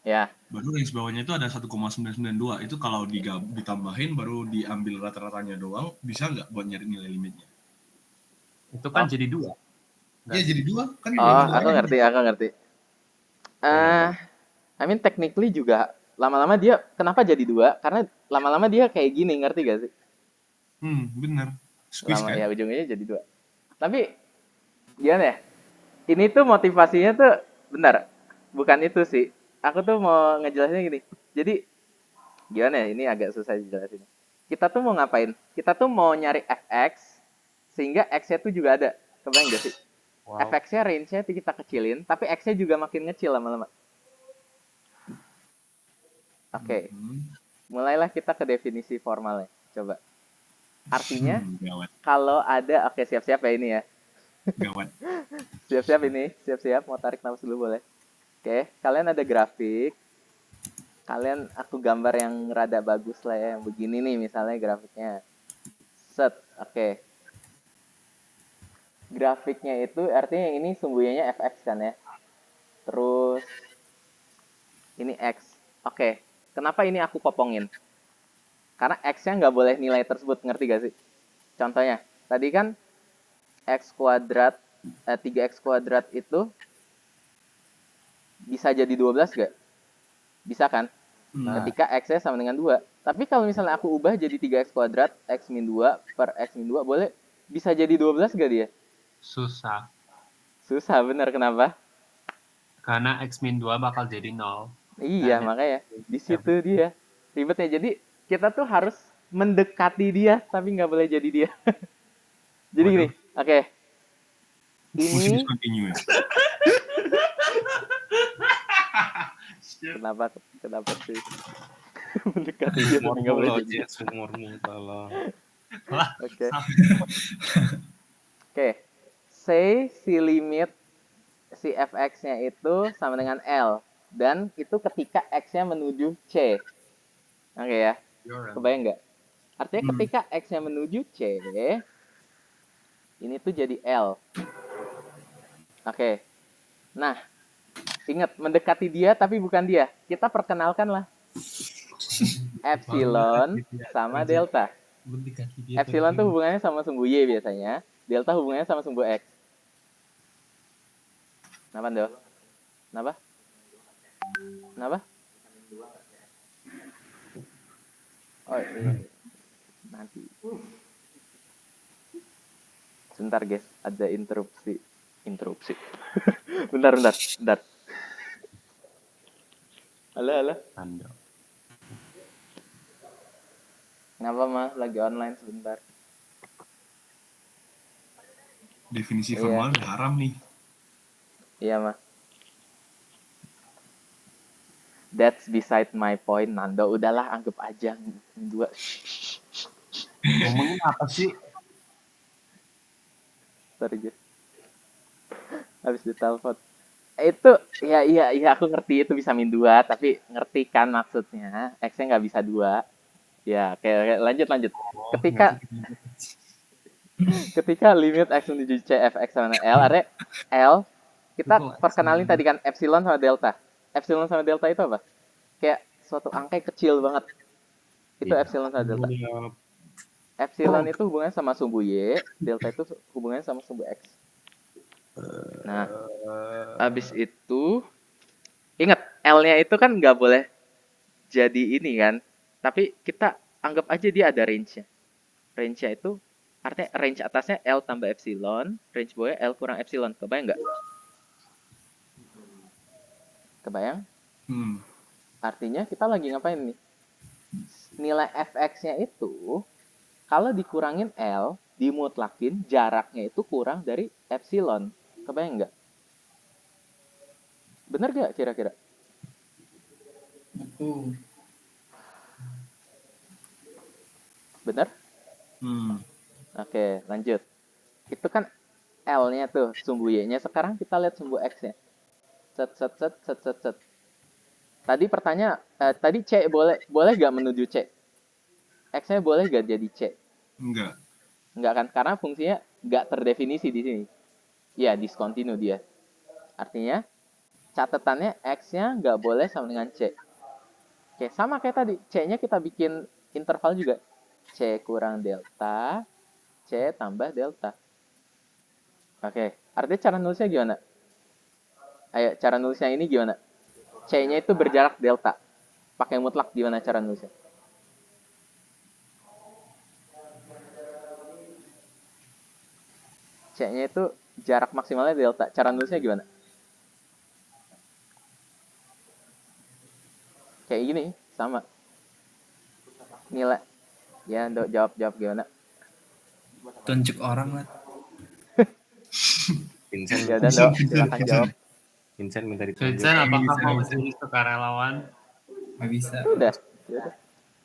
A: Ya.
C: Baru range bawahnya itu ada 1,992. Itu kalau ditambahin baru diambil rata-ratanya doang, bisa nggak buat nyari nilai limitnya?
F: Itu kan jadi 2.
C: Iya, jadi 2 kan.
A: Aku ngerti. I mean technically juga lama-lama dia kenapa jadi 2? Karena lama-lama dia kayak gini, ngerti gak sih?
C: Bener. Squeeze kan?
A: Ya ujungnya jadi 2. Tapi gimana ya? Ini tuh motivasinya tuh bentar. Bukan itu sih. Aku tuh mau ngejelasinnya gini. Jadi gimana ya? Ini agak susah dijelasin. Kita tuh mau ngapain? Kita tuh mau nyari fx sehingga x-nya tuh juga ada. Kebayang gak sih?
E: Wow.
A: fx-nya range-nya kita kecilin, tapi x-nya juga makin ngecil lama-lama. Oke. Mulailah kita ke definisi formalnya. Coba. Artinya,
C: Gawat.
A: kalau ada... Oke, siap-siap ya ini ya.
C: Gawat.
A: Siap-siap ini. Siap-siap. Mau tarik nafas dulu boleh. Oke. Kalian ada grafik. Kalian, aku gambar yang rada bagus lah ya. Yang begini nih misalnya grafiknya. Set. Oke. Grafiknya itu artinya yang ini sumbunya fx kan ya. Terus ini x. Oke. Kenapa ini aku popongin? Karena x-nya nggak boleh nilai tersebut, ngerti gak sih? Contohnya, tadi kan x kuadrat, 3x kuadrat itu bisa jadi 12 gak? Bisa kan? Ketika x-nya sama dengan 2. Tapi kalau misalnya aku ubah jadi 3x kuadrat, x min 2 per x min 2, boleh bisa jadi 12 gak dia?
F: Susah.
A: Susah, bener. Kenapa?
F: Karena X min 2 bakal jadi 0.
A: Iya,
F: Nah,
A: makanya di situ dia ribetnya. Jadi kita tuh harus mendekati dia tapi nggak boleh jadi dia. Jadi gini, oke.
C: Mesti
A: Ini
C: discontinue ya.
A: kenapa sih mendekati dia tapi nggak boleh jadi dia.
E: Sumurmu tolong.
A: Oke. Oke. Say si limit si fx-nya itu sama dengan L dan itu ketika x-nya menuju C. Oke ya. Kebayang nggak? Artinya ketika x-nya menuju C, ini tuh jadi L. Oke. Nah, ingat mendekati dia tapi bukan dia. Kita perkenalkan lah. Epsilon sama delta. Epsilon tuh hubungannya sama sumbu Y biasanya. Delta hubungannya sama sumbu X. Kenapa, Do? Kenapa? Kenapa? Oh, iya. Nanti. Sebentar, guys. Ada interupsi. bentar. Halo.
E: Ando.
A: Kenapa, Ma? Lagi online sebentar.
C: Definisi
A: Iya.
C: formal udah haram nih.
A: Iya, Ma. That's beside my point, Nando. Udahlah, anggap aja. Dua.
F: Ngomongin apa sih?
A: Sorry, guys. Habis ditelepon. Itu, iya, aku ngerti itu bisa min 2, tapi ngerti kan maksudnya. X-nya nggak bisa 2. Ya, kayak lanjut. Ketika limit X menuju C, F, X sama L, artinya L, kita perkenalin tadi kan epsilon sama delta. Epsilon sama delta itu apa? Kayak suatu angka yang kecil banget. Itu
E: Iya.
A: epsilon sama delta. Epsilon itu hubungannya sama sumbu Y, delta itu hubungannya sama sumbu X. Nah, habis itu, ingat, L-nya itu kan nggak boleh jadi ini kan. Tapi kita anggap aja dia ada range-nya. Range-nya itu, artinya range atasnya L tambah epsilon, range bawahnya L kurang epsilon. Kebayang nggak? Kebayang? Artinya kita lagi ngapain nih? Nilai fx-nya itu, kalau dikurangin L, dimutlakin, jaraknya itu kurang dari epsilon. Kebayang nggak? Bener nggak kira-kira? Bener? Oke, lanjut. Itu kan L-nya tuh, sumbu Y-nya. Sekarang kita lihat sumbu X-nya. Set. Tadi tadi C boleh nggak menuju C? X-nya boleh nggak jadi C?
C: Enggak.
A: Nggak kan? Karena fungsinya nggak terdefinisi di sini. Ya, discontinue dia. Artinya, catatannya X-nya nggak boleh sama dengan C. Oke, sama kayak tadi. C-nya kita bikin interval juga. C kurang delta, C tambah delta. Oke, artinya cara nulisnya gimana? Ayo, cara nulisnya ini gimana? C-nya itu berjarak delta. Pakai mutlak gimana cara nulisnya? C-nya itu jarak maksimalnya delta. Cara nulisnya gimana? Kayak gini, sama. Nilai. Ya, jawab gimana?
G: Tunjuk orang lah.
E: Vincent,
A: Ya udah, Dok, silakan jawab.
E: Vincent minta ditunjuk.
F: Vincent, apakah mau menjadi sukarelawan?
G: Nggak bisa.
A: Udah.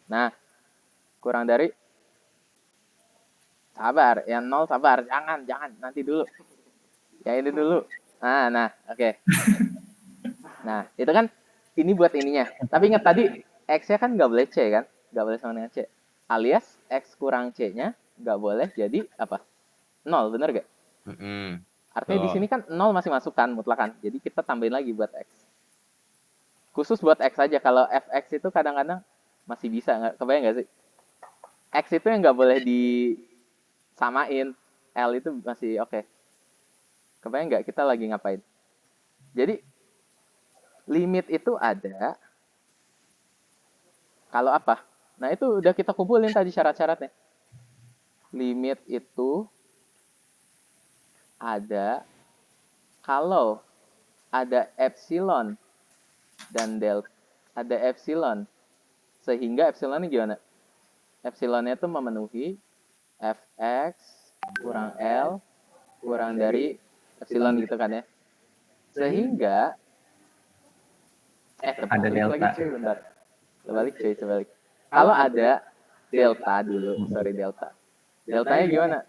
A: Nah, kurang dari sabar, yang 0 sabar, jangan, nanti dulu. Ya ini dulu. Nah, oke. Nah, itu kan ini buat ininya. Tapi ingat tadi X-nya kan nggak boleh C kan? Nggak boleh sama dengan C. Alias X kurang C-nya nggak boleh jadi apa? 0, bener gak? Artinya di sini kan 0 masih masuk kan, mutlakan. Jadi kita tambahin lagi buat X. Khusus buat X aja. Kalau Fx itu kadang-kadang masih bisa. Kebayang nggak sih? X itu yang nggak boleh disamain. L itu masih oke. Kebayang nggak kita lagi ngapain? Jadi, limit itu ada. Kalau apa? Nah, itu udah kita kumpulin tadi syarat-syaratnya. Limit itu ada kalau ada epsilon dan ada epsilon. Sehingga epsilonnya gimana? Epsilonnya itu memenuhi fx kurang L kurang dari epsilon gitu kan ya. Sehingga
G: Ada
A: balik
G: delta.
A: lagi cuy, bentar. Coba balik. Kalau ada delta dulu, sorry delta. Deltanya gimana?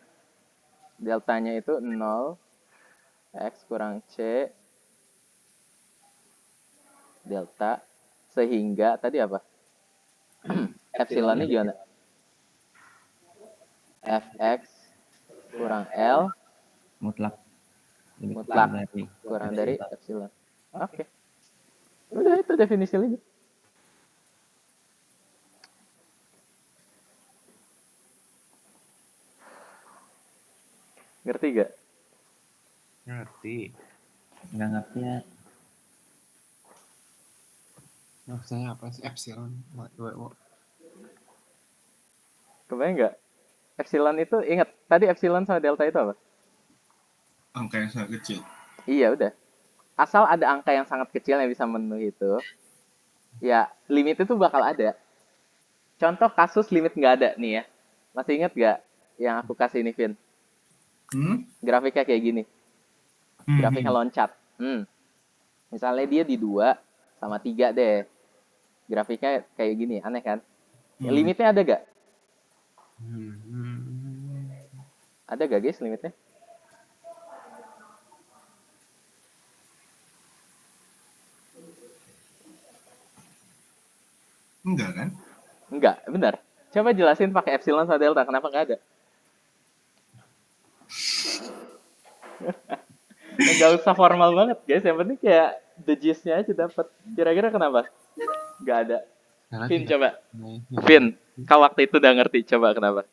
A: Deltanya itu 0 x kurang c delta, sehingga tadi apa? Epsilonnya gimana? Fx kurang L
G: Mutlak.
A: mutlak kurang dari epsilon. Oke. Udah itu definisi limit. Ngerti gak?
E: Ngerti.
G: Nggak ngerti ya.
F: Maksudnya apa sih epsilon?
A: Kebayang nggak? Epsilon itu ingat tadi epsilon sama delta itu apa?
C: Angka yang sangat kecil.
A: Iya udah. Asal ada angka yang sangat kecil yang bisa memenuhi itu, ya limit itu bakal ada. Contoh kasus limit nggak ada nih ya. Masih ingat nggak yang aku kasih ini, Vin? Grafiknya kayak gini. Grafiknya loncat. Misalnya dia di 2 sama 3 deh. Grafiknya kayak gini, aneh kan? Ya, limitnya ada gak? Ada gak guys limitnya?
C: Enggak kan?
A: Enggak, benar. Coba jelasin pakai epsilon sama delta, kenapa nggak ada? Nggak usah formal banget guys, yang penting kayak the gist-nya aja dapat. Kira-kira kenapa? Nggak ada. Vin coba. Vin, kau waktu itu udah ngerti, coba kenapa?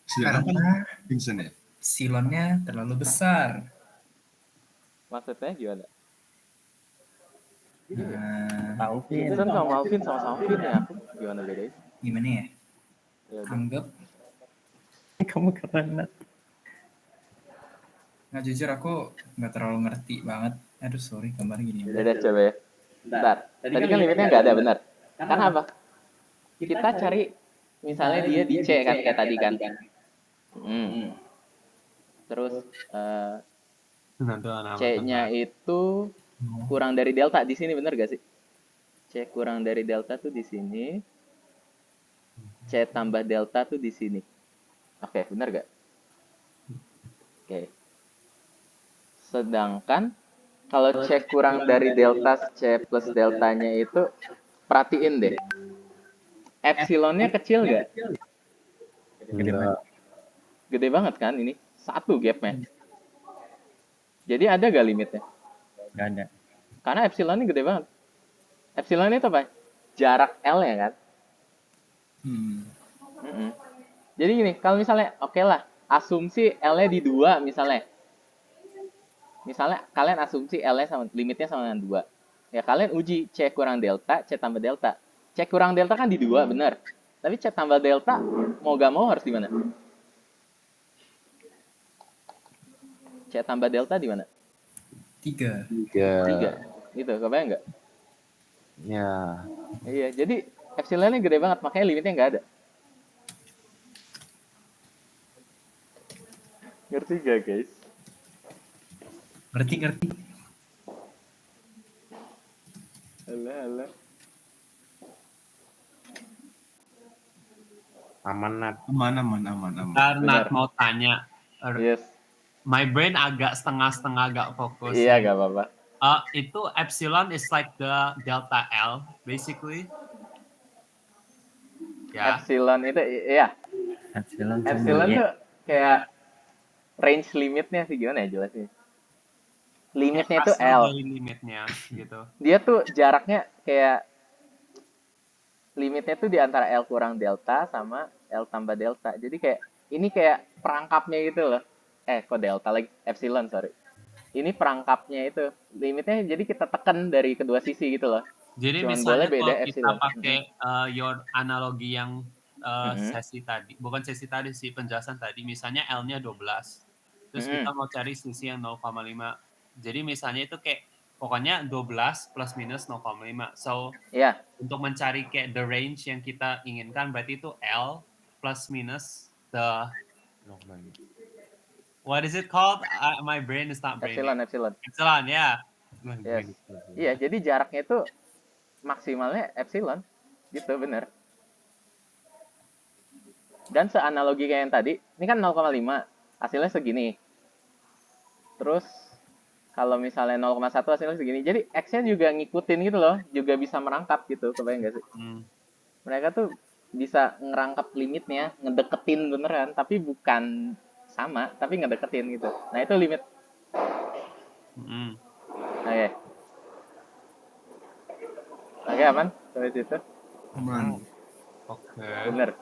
C: Silakan
G: Karena
C: Vincent ya.
G: silonnya terlalu besar.
A: Maksudnya gimana?
G: Tahu Vin.
A: Vincent sama Malvin sama-sama Vin ya, aku gimana bedain?
G: Gimana ya?
A: Ya udah.
G: Anggap
E: Kamu keren Nat.
G: nggak jujur aku nggak terlalu ngerti banget. Aduh sorry gambar gini.
A: Udah coba ya. Bentar, tadi kan limitnya nggak ada, benar. Karena apa? Kita cari, misalnya dia di C kan, kayak tadi kan. Terus C-nya itu kurang dari delta di sini, benar gak sih? C kurang dari delta tuh di sini. C tambah delta tuh di sini. Oke, benar gak? Oke. Sedangkan kalau C kurang dari delta, C plus deltanya itu, perhatiin deh. Epsilonnya kecil gak?
G: Gede banget.
A: Gede banget kan ini? 1 gapnya. Jadi ada gak limitnya?
G: Nggak ada.
A: Karena epsilonnya gede banget. Epsilon itu apa? Jarak L ya kan? Jadi gini, kalau misalnya, oke lah, asumsi L-nya di 2 misalnya. Misalnya kalian asumsi L-nya sama, limitnya sama dengan 2. Ya kalian uji C kurang delta, C tambah delta. C kurang delta kan di 2, benar. Tapi C tambah delta, mau gak mau harus di mana? C tambah delta di mana?
G: 3.
A: 3. Gitu, kebayang nggak?
E: Ya.
A: Iya, jadi epsilonnya gede banget, makanya limitnya nggak ada. Ngerti gak, guys?
G: Ngerti.
A: Alah.
E: Aman Nat.
C: Aman.
F: Ntar
A: Benar.
F: mau tanya.
A: Yes.
F: My brain agak setengah-setengah agak fokus.
A: Iya, gak apa-apa.
F: Itu epsilon is like the delta L, basically. Ya.
A: Epsilon itu, iya.
G: Epsilon
A: Tuh kayak range limitnya sih, gimana ya jelasnya? Limitnya itu
F: Asal
A: L.
F: dari limitnya gitu.
A: Dia tuh jaraknya kayak, limitnya tuh di antara L kurang delta sama L tambah delta. Jadi kayak, ini kayak perangkapnya gitu loh. Kok delta lagi? Epsilon, sorry. Ini perangkapnya itu. Limitnya jadi kita tekan dari kedua sisi gitu loh.
F: Jadi
A: Cuman
F: misalnya
A: boleh beda
F: kalau kita
A: epsilon.
F: pakai your analogi yang sesi tadi, bukan sesi tadi sih, penjelasan tadi, misalnya L-nya 12. Terus kita mau cari sisi yang 0,5. Jadi misalnya itu kayak pokoknya 12 plus minus 0,5. So,
A: Iya,
F: untuk mencari kayak the range yang kita inginkan, berarti itu L plus minus the, what is it called? My brain is not brain.
A: epsilon, epsilon.
F: Epsilon, ya.
A: Yes. Iya, jadi jaraknya itu maksimalnya epsilon. Gitu, bener. Dan seanalogi kayak yang tadi, ini kan 0,5, hasilnya segini. Terus, kalau misalnya 0,1 hasilnya segini, jadi X-nya juga ngikutin gitu loh, juga bisa merangkap gitu, kebayang nggak sih? Mereka tuh bisa ngerangkap limitnya, ngedeketin beneran, tapi bukan sama, tapi ngedeketin gitu. Nah, itu limit. Oke. Oke, aman? Sampai situ?
C: Aman.
F: Oke.
A: Bener.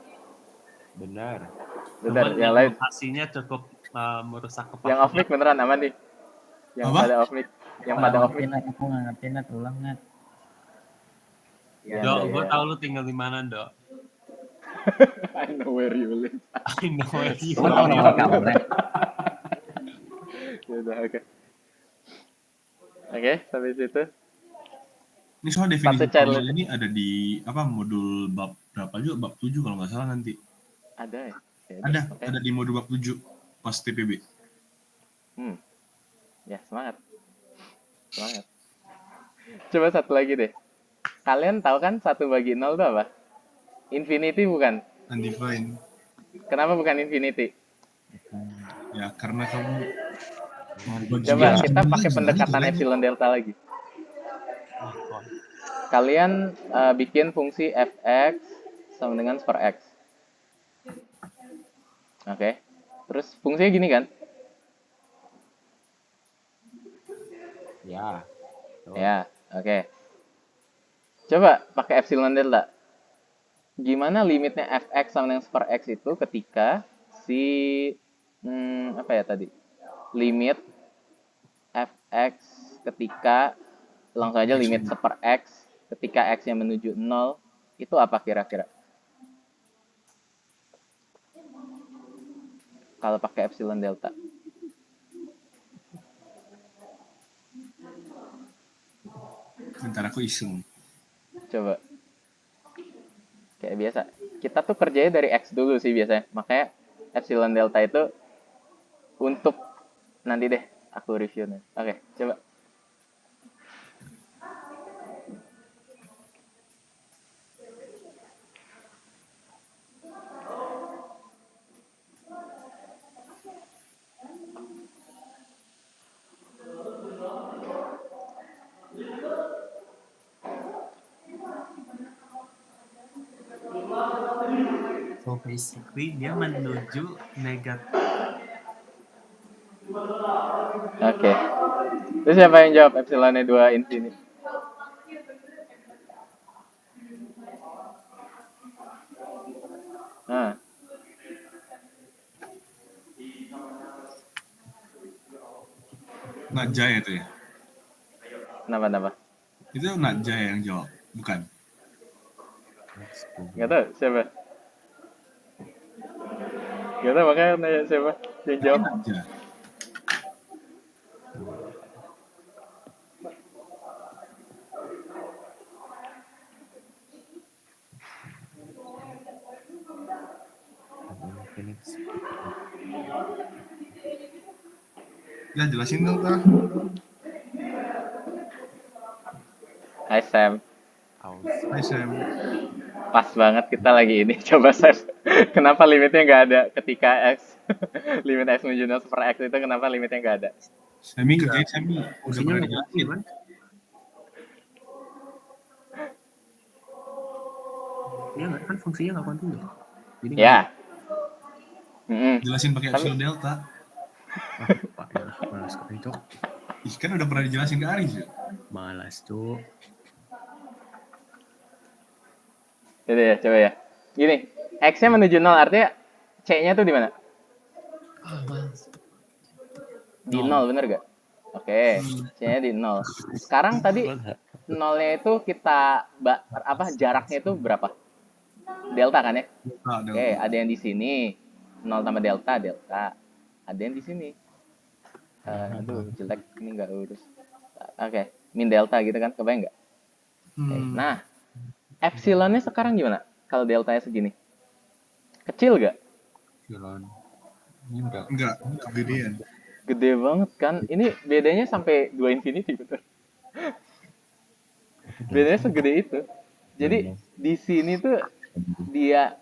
E: Benar.
A: Bener,
F: Cuman
A: yang lain.
F: Hasilnya cukup merusak kepala.
A: Yang off mic beneran aman nih. Yang
C: Apa?
A: pada off mic. Yang pada off mic.
G: Aku nggak ngerti Nat, ulang Nat.
A: Ya,
F: Dok,
A: ya,
F: gue
A: ya.
F: tau lu tinggal di mana, Dok.
A: I know where you live.
F: I know where you
G: Lu tau nomor kamu, Nat?
A: Ya udah, oke. Oke, sampai situ.
C: Ini soal definisi
A: Satu channel.
C: formal ini ada di apa modul bab berapa juga? Bab 7 kalau nggak salah nanti.
A: Ada ya? Ya udah,
C: Ada,
A: oke.
C: ada di modul bab 7 pas TPB.
A: Ya, semangat. Semangat. Coba satu lagi deh. Kalian tahu kan 1/0 itu apa? Infinity bukan?
C: Undefined.
A: Kenapa bukan infinity?
C: Ya karena kamu
A: Coba kita pakai pendekatan epsilon delta lagi. Kalian bikin fungsi fx sama dengan super x. Oke. Terus fungsinya gini kan?
E: Ya.
A: Ya, oke. Coba pakai epsilon delta. Gimana limitnya fx sama dengan super x itu ketika si apa ya tadi? Limit fx ketika langsung aja limit super x ketika x-nya menuju 0 itu apa kira-kira? Kalau pakai epsilon delta.
C: Bentar aku iseng.
A: Coba. Kayak biasa. Kita tuh kerjanya dari x dulu sih biasanya. Makanya epsilon delta itu untuk nanti deh aku reviewnya. Oke, coba.
F: So basically dia menuju negatif.
A: Oke. Terus siapa yang jawab epsilonnya 2 infinity? Nah,
C: Najaya itu ya.
A: kenapa?
C: Itu Najaya yang jawab, bukan?
A: Gak tau siapa? Gak tau makanya nanya siapa yang jawab.
C: Najaya. Ya jelasin dong Kak.
A: Hai Sam.
C: Hai Sam.
A: Pas banget kita lagi ini. Coba Sam. Kenapa limitnya nggak ada ketika X? Limit X menuju 0 super X itu kenapa limitnya nggak ada?
C: Sami kerjain Sami. Udah
F: Fungsinya
C: pernah
F: nggak
C: dijelasin.
F: gimana? Iya nggak kan fungsinya nggak kontinu. Jadi
A: Ya. Mm-mm.
C: Jelasin pakai epsilon delta.
F: Pak, malas sekali cok.
C: Ih, kan udah pernah dijelasin ke Aris ya.
F: Malas cok.
A: Jadi ya, coba ya. Gini, X-nya menuju 0 artinya C-nya tuh di mana? Di 0, bener gak? Oke, C-nya di 0. Sekarang tadi 0-nya itu kita jaraknya itu berapa? Delta kan ya? Oke, ada yang di sini. 0 tambah delta. Ada yang di sini. Aduh, jelek ini nggak urus. Oke, min delta gitu kan, kebayang nggak? Oke, nah, epsilonnya sekarang gimana? Kalau deltanya segini, kecil nggak?
F: Epsilon. Ini enggak.
C: Enggak, kegedean.
A: Gede banget kan? Ini bedanya sampai 2 infinity betul. Bedanya segede itu. Jadi di sini tuh dia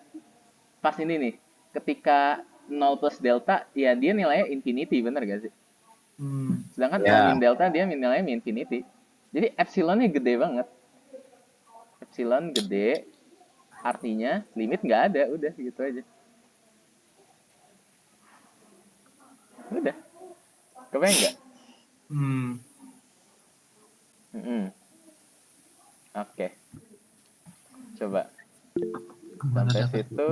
A: pas ini nih, ketika 0 plus delta, ya dia nilainya infinity, bener gak sih? Sedangkan kalau min delta dia nilainya min infinity. Jadi epsilonnya gede banget. Epsilon gede, artinya limit nggak ada, udah gitu aja. Udah, kebayang nggak? Oke, coba sampai situ.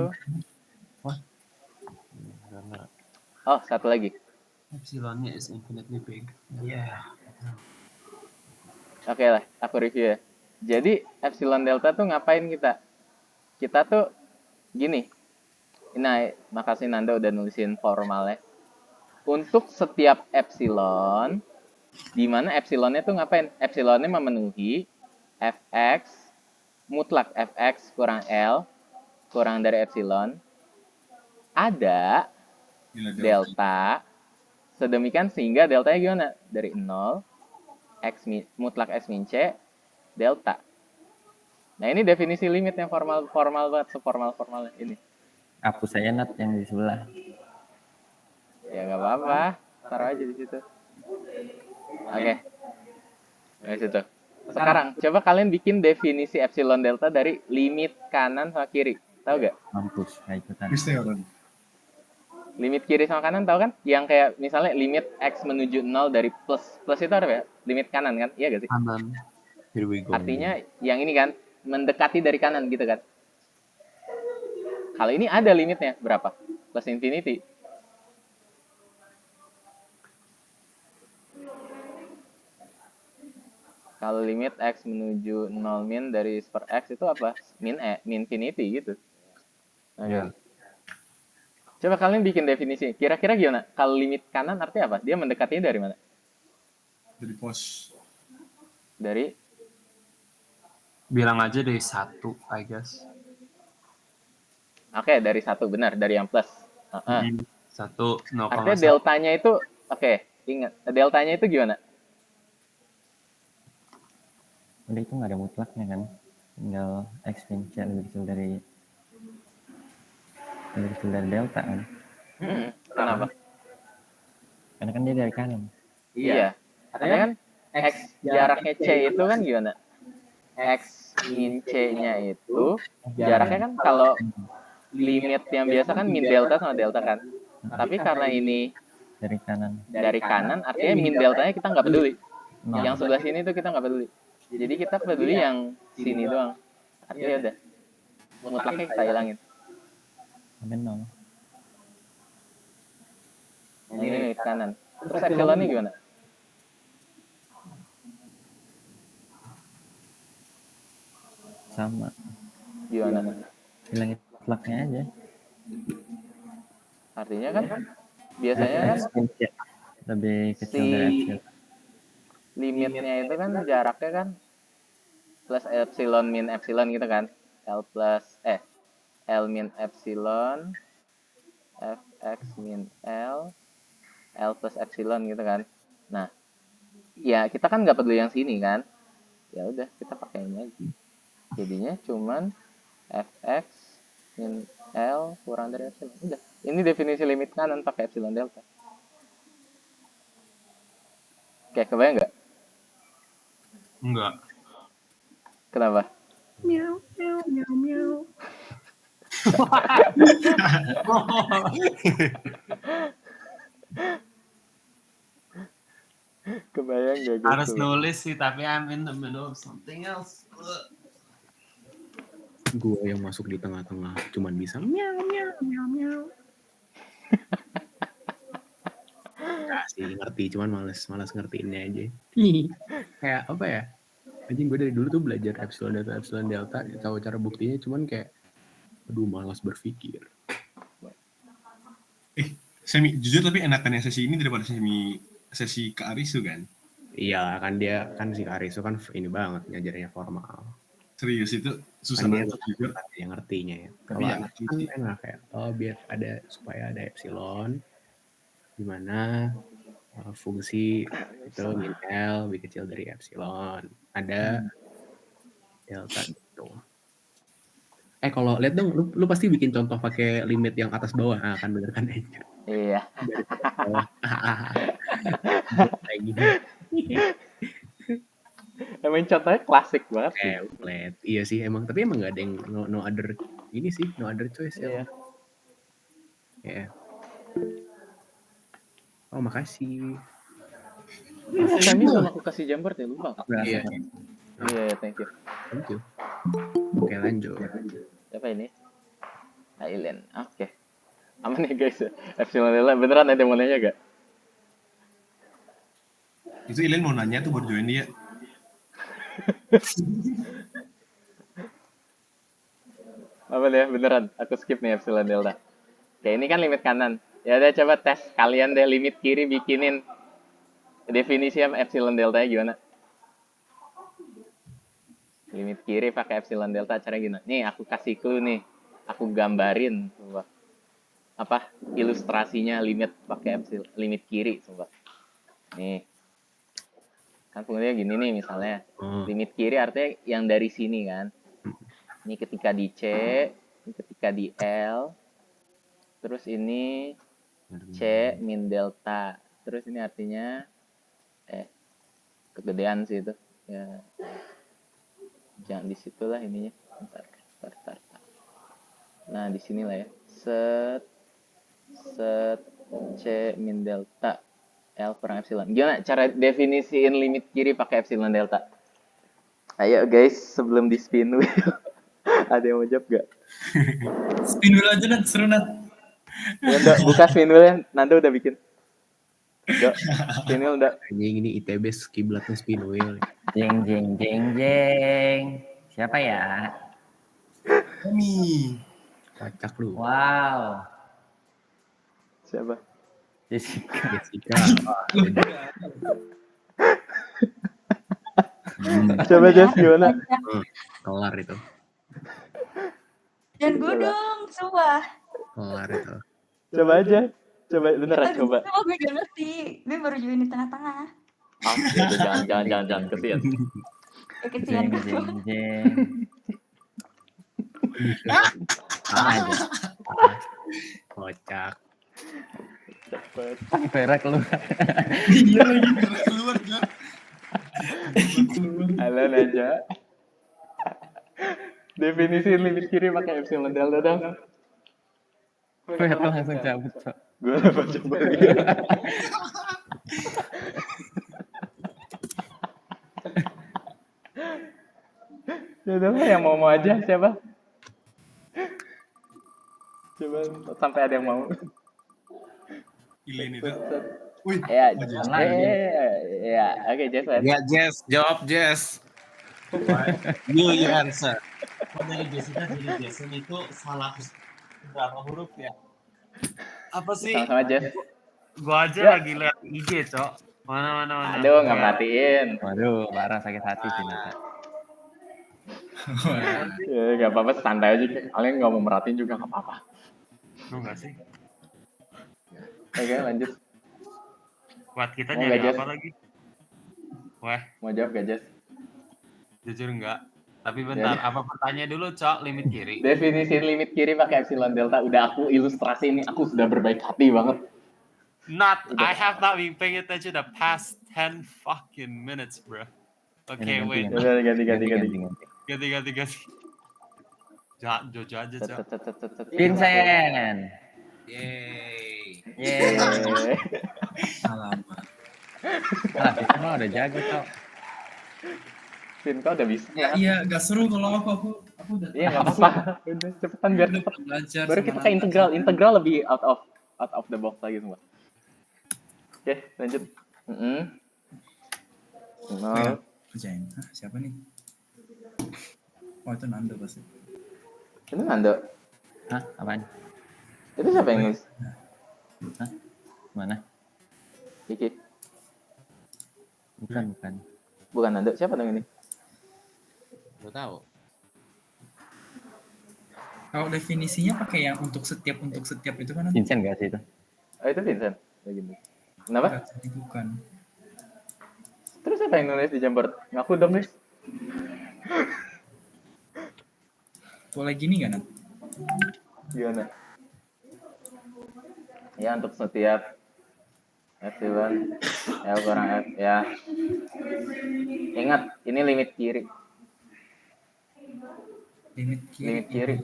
A: Oh, satu lagi.
F: Epsilonnya is infinitely big.
A: Oke lah, aku review ya. Jadi epsilon delta tuh ngapain kita? Kita tuh gini. Nah, makasih Nanda udah nulisin formalnya. Untuk setiap epsilon, di mana epsilonnya tuh ngapain? Epsilonnya memenuhi fx mutlak fx kurang L kurang dari epsilon ada delta sedemikian sehingga deltanya gimana? Dari 0 x mutlak x min c delta. Nah, ini definisi limit yang formal banget, seformal-formalnya ini.
H: Hapus saya Nat yang di sebelah.
A: Ya nggak apa-apa, taruh aja di situ. Oke. Dari situ. Sekarang coba kalian bikin definisi epsilon delta dari limit kanan sama kiri. Tahu gak?
H: Mampus, kayak ikutan.
C: Squeeze theorem.
A: Limit kiri sama kanan tahu kan? Yang kayak misalnya limit x menuju 0 dari plus itu apa ya? Limit kanan kan? Iya gak sih?
F: Kanan.
E: Here we go.
A: Artinya yang ini kan mendekati dari kanan gitu kan? Kalau ini ada limitnya berapa? Plus infinity. Kalau limit x menuju 0 min dari per x itu apa? Min infinity gitu. Nah, coba kalian bikin definisi. Kira-kira gimana? Kalau limit kanan artinya apa? Dia mendekatinya dari mana?
C: Dari pos.
A: Dari
F: Bilang aja dari 1, I guess.
A: Oke, dari 1 benar, dari yang plus.
F: 1, 0,1.
A: Artinya deltanya itu ingat. Deltanya itu gimana?
H: Udah itu nggak ada mutlaknya kan, tinggal x min c lebih kecil dari delta kan.
A: Kenapa?
H: Karena kan dia dari kanan.
A: Iya. Artinya kan x jaraknya c itu kan gimana? X min c-nya itu jaraknya kan kalau limit yang biasa kan min delta sama delta kan. Tapi karena ini
H: Dari kanan.
A: artinya min deltanya kita nggak peduli. Yang sebelah sini tuh kita nggak peduli. Jadi kita peduli yang sini doang. Artinya udah. Mutlaknya kita hilangin.
H: Sampai 0.
A: Ini limit kanan. Terus epsilonnya gimana?
H: Sama.
A: Gimana?
H: Hilangin mutlaknya aja.
A: Artinya kan biasanya kan
H: X min c lebih kecil dari epsilon.
A: limitnya itu kan jaraknya kan plus epsilon min epsilon gitu kan. L min epsilon fx min L plus epsilon gitu kan. Nah, ya kita kan nggak peduli yang sini kan. Ya udah kita pakai ini aja. Jadinya cuman fx min L kurang dari epsilon. Udah. Ini definisi limit kanan pakai epsilon delta. Oke, kebayang nggak?
F: Enggak.
A: Kenapa? Kebayang nggak gitu?
F: Harus nulis sih, tapi I'm in the middle of something else.
E: Gue yang masuk di tengah-tengah cuman bisa miau miau miau miau. Gak sih ngerti, cuman males ngertiinnya aja. Kayak apa ya? Anjing gue dari dulu tuh belajar epsilon delta, tahu cara buktinya, cuman kayak aduh malas berpikir.
C: Jujur tapi enakannya sesi ini daripada sesi ke Arisu kan?
E: Iya kan dia kan si Kariso kan ini banget ngajarnya formal.
C: Serius itu susah
E: Kan dia
C: banget juga.
E: yang ngertinya ya.
C: Tapi
E: Kalau
C: ya
E: anak
C: ngerti
E: kan
C: sih.
E: enak ya. Oh biar ada supaya ada epsilon di mana fungsi itu min L lebih kecil dari epsilon. Ada delta gitu. Kalau lihat dong, lu pasti bikin contoh pakai limit yang atas bawah, kan bener kan?
A: Iya.
E: Dari atas bawah. Kayak gini.
A: Emang contohnya klasik banget sih.
E: Template. Iya sih emang, tapi emang nggak ada yang no other ini sih, no other choice
A: Iya.
E: ya. Oh makasih.
A: Kami belum aku kasih jambar deh, lupa.
E: Iya.
A: Iya, thank you.
E: Thank you. Oke lanjut.
A: Siapa ini? Aileen. Oke. Aman ya guys. Epsilon Delta beneran ada yang mau nanya gak?
C: Itu Ilin mau nanya tuh buat join dia.
A: Aman ya, beneran. Aku skip nih Epsilon Delta. Oke, ini kan limit kanan. Ya udah coba tes kalian deh limit kiri bikinin definisi Epsilon Delta gimana? Limit kiri pakai Epsilon Delta caranya gimana? Nih, aku kasih clue nih. Aku gambarin coba. Apa ilustrasinya limit pakai epsilon limit kiri coba. Nih. Kan fungsinya gini nih misalnya. Limit kiri artinya yang dari sini kan. Ini ketika di C, ini ketika di L. Terus ini C min delta. Terus ini artinya kegedean sih itu. Ya. Jangan di situlah ininya. Bentar. Nah, di sinilah ya. Set C min delta L kurang epsilon. Gimana cara definisiin limit kiri pakai epsilon delta? Ayo guys, sebelum di spin wheel. Ada yang mau jawab gak?
G: Spin wheel aja Nat, seru Nat.
A: Ya udah, buka spin wheel-nya. Nando udah bikin. Udah, spin wheel udah.
E: Ini ITB kiblatnya spin wheel.
H: Jeng jeng jeng jeng. Siapa ya?
C: Kami.
E: Kocak lu.
H: Wow.
A: Siapa?
H: Jessica.
A: Coba Jess gimana?
E: Kelar itu.
I: Dan gue dong, sumpah.
E: Kelar itu.
A: Coba aja. Coba beneran
I: Aduh,
A: coba.
I: sumpah gue gak ngerti. Gue baru join di tengah-tengah.
A: Ah, jangan kesian.
I: Ya kesian
H: Jeng
I: gue.
H: jeng jeng. Aja.
E: Kocak.
A: Cepet.
H: Perak lu.
C: Iya lagi keluar kan.
A: Alan aja. Definisi limit kiri pakai epsilon delta dong.
H: Gue langsung cabut, Cok.
A: Gue dapat coba lihat. Ya udah lah, yang mau aja siapa? Coba sampai ada yang mau.
C: Ilin itu. Wih.
A: Ya,
C: aja.
A: ya, oke Jess.
D: Ya Jess, jawab Jess. You answer.
F: Kok dari Jessica jadi Jason itu salah berapa huruf ya?
D: Apa sih?
A: Sama-sama Jess.
F: Gua aja
A: Ya.
F: lagi lihat IG, Cok. Mana.
A: Aduh, nggak merhatiin.
H: Waduh, parah sakit hati sih Nata.
A: Ya, nggak apa-apa, santai aja. Kalian nggak mau merhatiin juga nggak apa-apa.
F: Lu enggak sih?
A: Oke, lanjut.
F: Buat kita
A: Mau
F: nyari
A: nggak, Jess?
F: apa lagi? Wah,
A: Mau jawab gak Jess?
F: jujur enggak. Tapi bentar, apa pertanyaan dulu, Cok, limit kiri?
A: Definisi limit kiri pakai epsilon delta. Udah aku ilustrasi ini, aku sudah berbaik hati banget.
F: Not, I have not been paying attention the past 10 fucking minutes, bro. Okay,
H: Ganti,
F: wait.
H: ganti.
A: Udah, ganti.
F: Ganti. Jojo aja, Cok.
H: Vincent.
D: Yeay.
H: Yeay.
G: Alamak.
H: Alah, Vincent mah udah jago, Cok.
A: Vin, kau udah bisa.
G: Iya, gak seru kalau aku udah.
A: Iya, nggak apa-apa. Udah, cepetan biar
G: Udah
A: cepet.
G: belajar.
A: Baru
G: sama
A: kita ke
G: Nata.
A: integral. Integral lebih out of the box lagi semua. Oke, lanjut. Nol.
G: Kerjain. Hah, siapa nih? Oh, itu Nando pasti.
A: Itu Nando.
H: Hah? Apaan?
A: Itu siapa yang nulis?
H: Mana?
A: Kiki.
H: Bukan.
A: Bukan Nando, siapa dong ini?
D: Gak tahu.
G: Kalau definisinya pakai yang untuk setiap itu kan nanti
H: Vincent gak sih itu?
A: Oh itu Vincent. Begini. Kenapa?
G: enggak, jadi bukan.
A: Terus apa yang nulis di Jamboard? Ngaku dong guys.
G: Boleh gini gak Nat?
A: Gimana? Ya untuk setiap epsilon L kurang F ya. Ingat, ini limit kiri.
G: Limit
A: Limit kiri.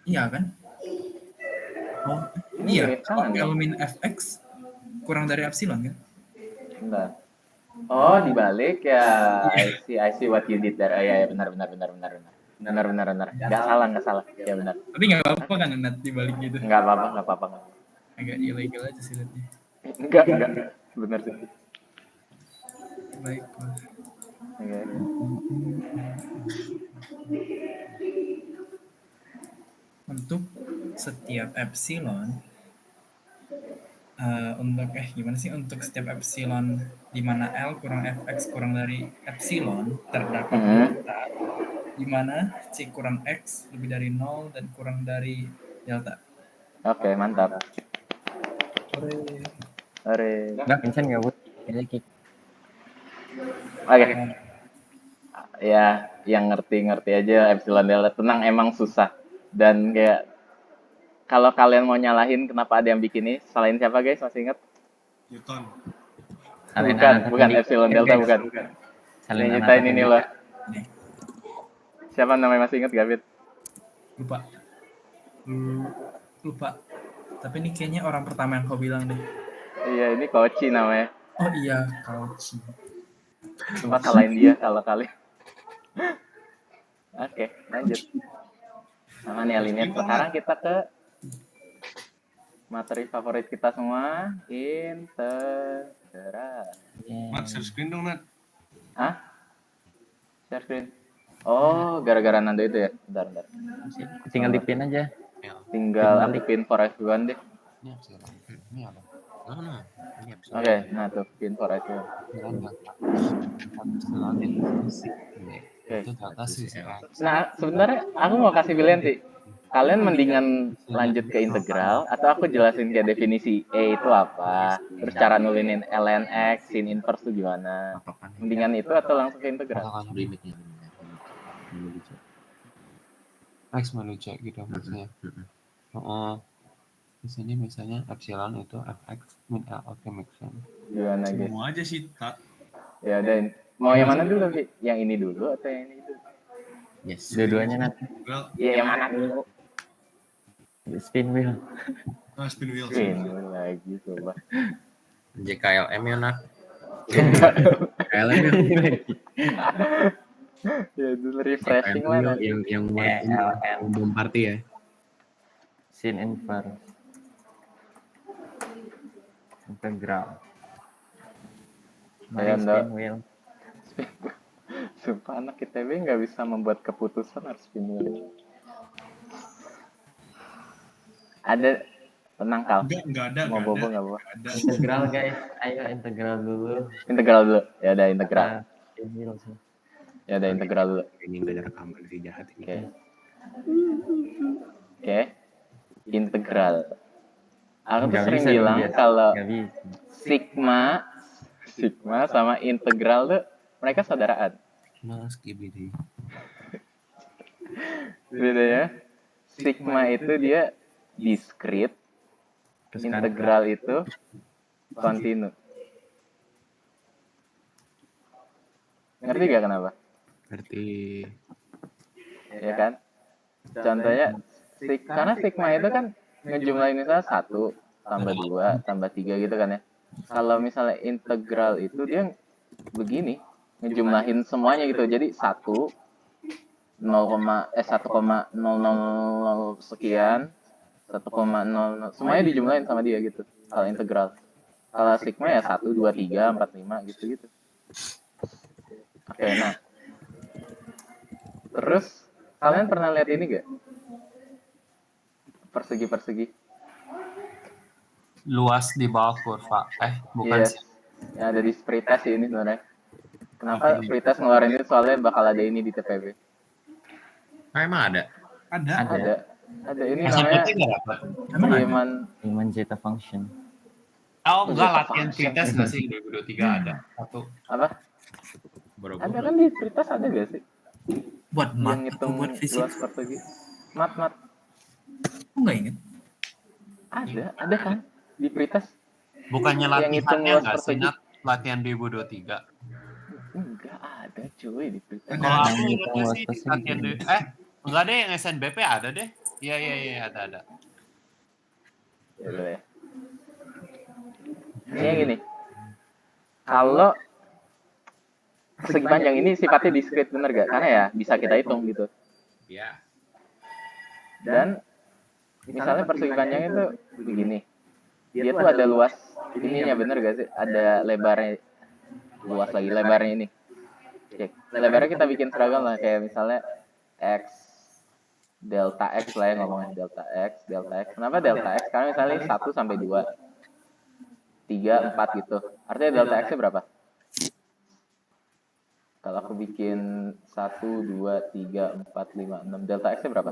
G: Iya kan? Oh,
A: Ini
G: iya.
A: limit
G: Kalau
A: kanan
G: L
A: dong.
G: min fx kurang dari epsilon kan?
A: Bentar. Oh, dibalik ya. I see what you did there. Oh, ya, benar. Nggak salah. Ya benar.
G: Tapi nggak apa-apa kan Nat dibalik gitu.
A: Nggak apa-apa.
G: Agak ilegal aja sih liatnya.
A: Enggak. Benar sih.
G: Baiklah.
A: Oke.
G: Untuk setiap epsilon gimana sih untuk setiap epsilon di mana L kurang fx kurang dari epsilon terdapat delta di mana C kurang X lebih dari 0 dan kurang dari delta.
A: Oke, mantap. Hore.
H: Vincent gak buat? Kayaknya kick.
A: Oke. Ya, yang ngerti aja epsilon delta. Tenang, emang susah. Dan kayak kalau kalian mau nyalahin kenapa ada yang bikin ini, salahin siapa guys? Masih ingat?
C: Newton.
A: Bukan epsilon delta, bukan. Ini nyetain ini loh.
G: Nih,
A: Siapa namanya masih ingat gak, Fit?
G: lupa. Tapi ini kayaknya orang pertama yang kau bilang deh.
A: Iya, ini Koci namanya.
G: Oh iya, Cauchy.
A: Cuma salahin dia kalau kali. Oke, lanjut. Sama nih Alin. Sekarang kita ke materi favorit kita semua, integral.
C: Mat, share screen dong, Nat.
A: Hah? Share screen. Oh, gara-gara Nando itu ya? Bentar.
H: Tinggal di pin aja.
A: Tinggal aku pin for everyone deh.
D: Ini epsilon. Ini apa? Nah. Ini epsilon.
A: Oke, nah tuh pin for everyone.
D: Epsilon itu fisik.
A: Oke.
D: Itu data sih.
A: Nah, sebenarnya aku mau kasih pilihan sih. Kalian mendingan lanjut ke integral atau aku jelasin kayak definisi E itu apa, terus cara nulinin ln x, sin inverse itu gimana. Mendingan itu atau langsung ke integral?
D: Limitnya. X menuju gitu maksudnya. Di sini misalnya epsilon itu fx min L. Oke, make sense.
A: Gimana guys?
C: Semua aja sih, tak.
A: Ya udah. Mau yang mana dulu, Ki? Yang ini dulu atau yang ini dulu?
H: Yes. Dua-duanya Nat.
C: Well,
A: Iya, yang mana dulu?
H: Spin wheel.
C: spin wheel.
A: Ini lagi coba.
F: JKLM ya Nat.
E: KLM
A: Ya dulu refreshing lah.
E: yang bom party ya.
H: Sin inverse. Integral.
A: Saya
H: Spin
A: enggak.
H: wheel.
A: Sumpah anak ITB nggak bisa membuat keputusan harus spin wheel. Ada tenang kal.
C: Enggak ada.
A: Mau bobo nggak bobo?
H: Integral guys. Ayo integral dulu.
A: Integral dulu. Ya ada integral.
H: Spin wheel sih.
A: Ya ada integral dulu.
E: Ini nggak ada rekaman sih, jahat ini.
A: Oke. Integral. Aku tuh
H: Nggak
A: sering
H: bisa
A: bilang
H: dilihat.
A: kalau
H: Nggak bisa.
A: sigma sama integral tuh mereka saudaraan.
D: Mas GBD.
A: Bedanya sigma itu dia diskrit, integral itu kontinu. Ngerti gak kenapa?
E: Ngerti.
A: Ya kan? Contohnya karena sigma itu kan ngejumlahin misalnya 1 tambah 2 tambah 3 gitu kan ya. Kalau misalnya integral itu dia begini, ngejumlahin semuanya gitu. Jadi 1 1,000 sekian 1,00 semuanya dijumlahin sama dia gitu. Kalau integral. Kalau sigma ya 1 2 3 4 5 gitu-gitu. Oke, nah. Terus kalian pernah lihat ini gak? Persegi-persegi.
F: luas di bawah kurva. Bukan
A: Yes.
F: sih.
A: Yang ada di free test ini sebenarnya. Kenapa free test ngeluarin itu? Soalnya bakal ada ini di TPB.
E: Emang ada?
C: Ada.
A: Ada ini
F: Masa
A: namanya
F: putih nggak dapat?
G: Emang ada?
A: Riemann.
H: Riemann zeta function.
F: Oh enggak,
A: Zeta
F: latihan
A: function.
F: pretest nggak sih 2023 ada satu.
A: Apa? Ada kan di free test ada gak sih?
G: Buat
A: Yang
G: mat
A: ngitung
G: atau buat fisik?
A: luas persegi. Mat.
G: Aku nggak inget.
A: Ada kan di free test.
F: Bukannya
A: Yang ngitung
F: latihannya
A: luas
F: nggak sih,
A: persegi.
F: Nat? Latihan 2023.
A: Enggak ada cuy di free test.
F: Kalau aku
H: Yang
F: ingatnya
H: ngitung luas
F: sih
H: persegi.
F: latihan enggak deh, yang SNBP ada deh. Iya ada.
A: Ya udah ya. Ini yang gini. Kalau persegi panjang ini sifatnya discrete bener gak? Karena ya bisa kita hitung gitu.
E: Iya.
A: Dan misalnya persegi panjang itu begini. Dia tuh ada luas ininya bener gak sih? Ada lebarnya. Luas lagi lebarnya ini. Oke. Lebarnya kita bikin seragam lah. Kayak misalnya X delta X lah ya ngomongnya. Delta X. Kenapa delta X? Karena misalnya 1 sampai 2. 3, 4 gitu. Artinya delta X-nya berapa? Kalau aku bikin 1, 2, 3, 4, 5, 6. Delta X-nya berapa?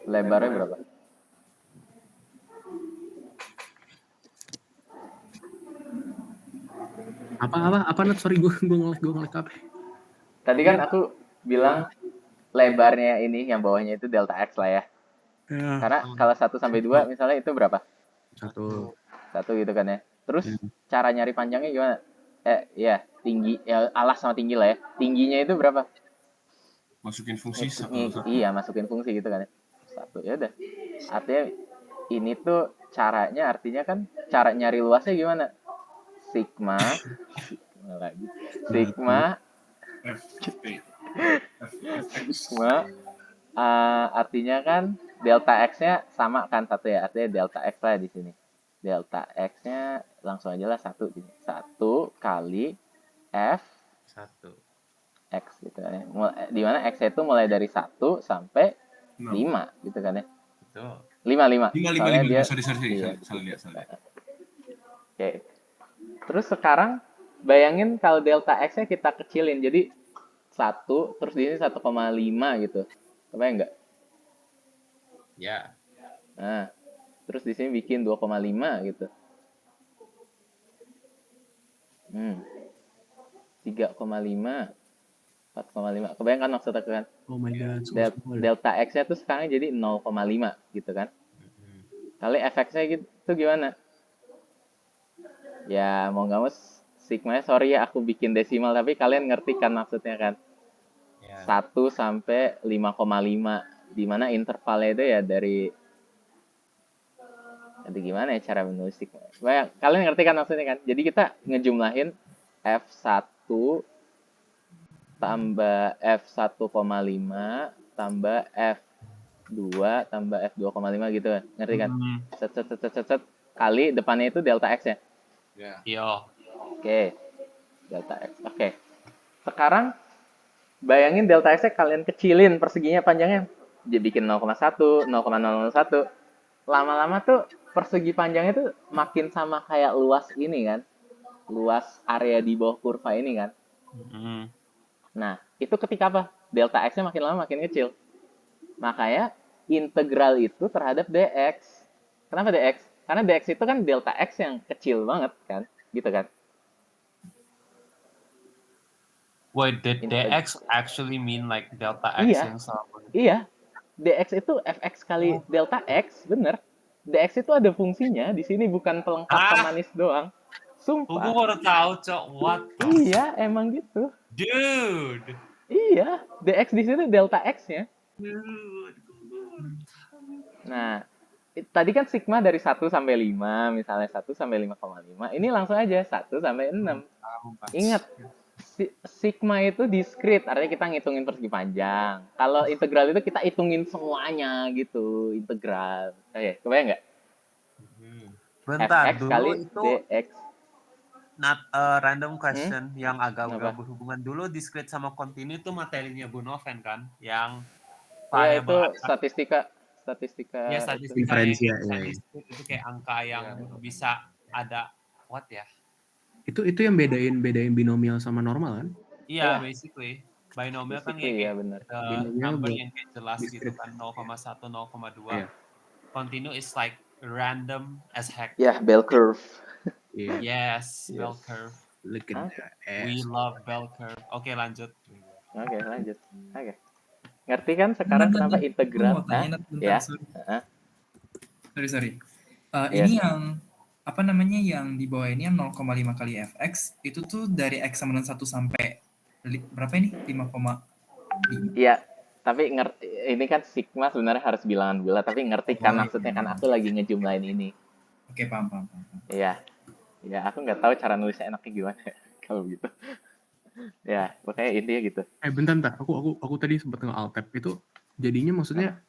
A: Lebarnya berapa?
E: Apa Nat? Sorry gue ngelek apa?
A: Tadi kan aku bilang lebarnya ini yang bawahnya itu delta X lah ya. Karena kalau 1 sampai 2 misalnya itu berapa?
E: 1
A: gitu kan ya. Terus cara nyari panjangnya gimana? Ya, tinggi ya, alas sama tinggi lah ya. Tingginya itu berapa?
C: Masukin fungsi
A: Iya, masukin fungsi gitu kan ya. 1 ya udah. Artinya ini tuh caranya artinya kan cara nyari luasnya gimana? Sigma artinya kan delta X-nya sama kan 1 ya. Artinya delta X lah di sini. Delta X-nya langsung aja lah 1 di sini. 1 kali F
F: 1.
A: X gitu kan ya. Di mana X itu mulai dari 1 sampai 5 gitu kan ya.
F: Betul.
A: 5.
C: 5. Sorry.
A: Iya.
C: Salah lihat.
A: Oke. Terus sekarang bayangin kalau delta X-nya kita kecilin. Jadi 1, terus di sini 1,5 gitu. Kebayang nggak?
E: Ya.
A: Nah, terus di sini bikin 2,5 gitu. 3,5, 4,5. Kebayang kan maksud aku kan?
E: Oh my god.
A: Delta X-nya tuh sekarang jadi 0,5 gitu kan? Kali fx-nya gitu gimana? Ya mau nggak mau sigma-nya, sorry ya aku bikin desimal, tapi kalian ngerti kan maksudnya kan? 1 sampai 5,5. Dimana intervalnya itu ya dari gimana ya cara menulis sigma? Kalian ngerti kan maksudnya kan? Jadi kita ngejumlahin F1 tambah F1,5 tambah F2 tambah F2,5 gitu kan? Ngerti kan? Set kali depannya itu delta X ya?
F: Iya.
A: Oke. Delta X. Oke. Sekarang bayangin delta X-nya kalian kecilin perseginya panjangnya. Jadi bikin 0,1, 0,001. Lama-lama tuh persegi panjangnya tuh makin sama kayak luas ini kan. Luas area di bawah kurva ini kan. Nah, itu ketika apa? Delta X-nya makin lama makin kecil. Makanya integral itu terhadap dx. Kenapa dx? Karena dx itu kan delta X yang kecil banget kan. Gitu kan.
F: Wait, did dx actually mean like delta X yang sama?
A: Iya. Dx itu fx kali delta X, bener. Dx itu ada fungsinya, di sini bukan pelengkap pemanis doang. Sumpah.
F: Gue baru tahu, Cok. What?
A: Iya, emang gitu.
F: Dude.
A: Iya, dx di situ delta X-nya. Nah, tadi kan sigma dari 1 sampai 5, misalnya 1 sampai 5,5. Ini langsung aja 1 sampai 6. Ingat, sigma itu discrete, artinya kita ngitungin persegi panjang. Kalau integral itu kita hitungin semuanya gitu, integral. Kebayang nggak?
F: Bentar,
A: fx
F: dulu
A: kali
F: itu
A: dx.
F: not a random question yang agak berhubungan. Dulu discrete sama continue itu materinya Bu Noven kan? Yang
A: ya itu statistika statistika
F: Ya
A: itu.
F: statistika
E: Inferensia,
F: yang
E: ya, ya.
F: statistik itu kayak angka yang bisa ada what ya?
E: Itu yang bedain binomial sama normal kan?
F: Iya,
A: Iya.
F: basically. Binomial kan
A: Basically,
F: kayak
A: ya benar.
E: Binomial
F: number
E: buat
F: yang kayak jelas gitu
E: discrete.
F: kan 0,1, 0,2.
E: Iya.
F: Continue is like random as heck.
A: Ya, bell curve.
E: Iya.
F: Yes, bell
A: Yes.
F: curve.
E: Look at
A: Oke.
E: that
F: We
E: ass.
F: love bell curve. Oke, lanjut.
A: Oke, lanjut. Oke. Ngerti kan sekarang kenapa
G: Gue
A: integral?
G: mau tanya Nat, bentar,
A: Ya.
G: sorry.
A: Heeh.
G: Sorry.
A: Yes.
G: Ini yang apa namanya yang di bawah ini yang 0,5 kali fx itu tuh dari x sama dengan 1 sampai berapa ini? 5,5.
A: Iya, tapi ngerti ini kan sigma sebenarnya harus bilangan bulat, tapi ngerti kan
G: Oh, iya.
A: maksudnya kan aku lagi ngejumlahin ini.
G: Oke, paham.
A: Iya. Ya, aku nggak tahu cara nulisnya enaknya gimana kalau gitu. Ya, pokoknya intinya gitu.
E: Bentar. Aku tadi sempat nge-alt tab itu jadinya maksudnya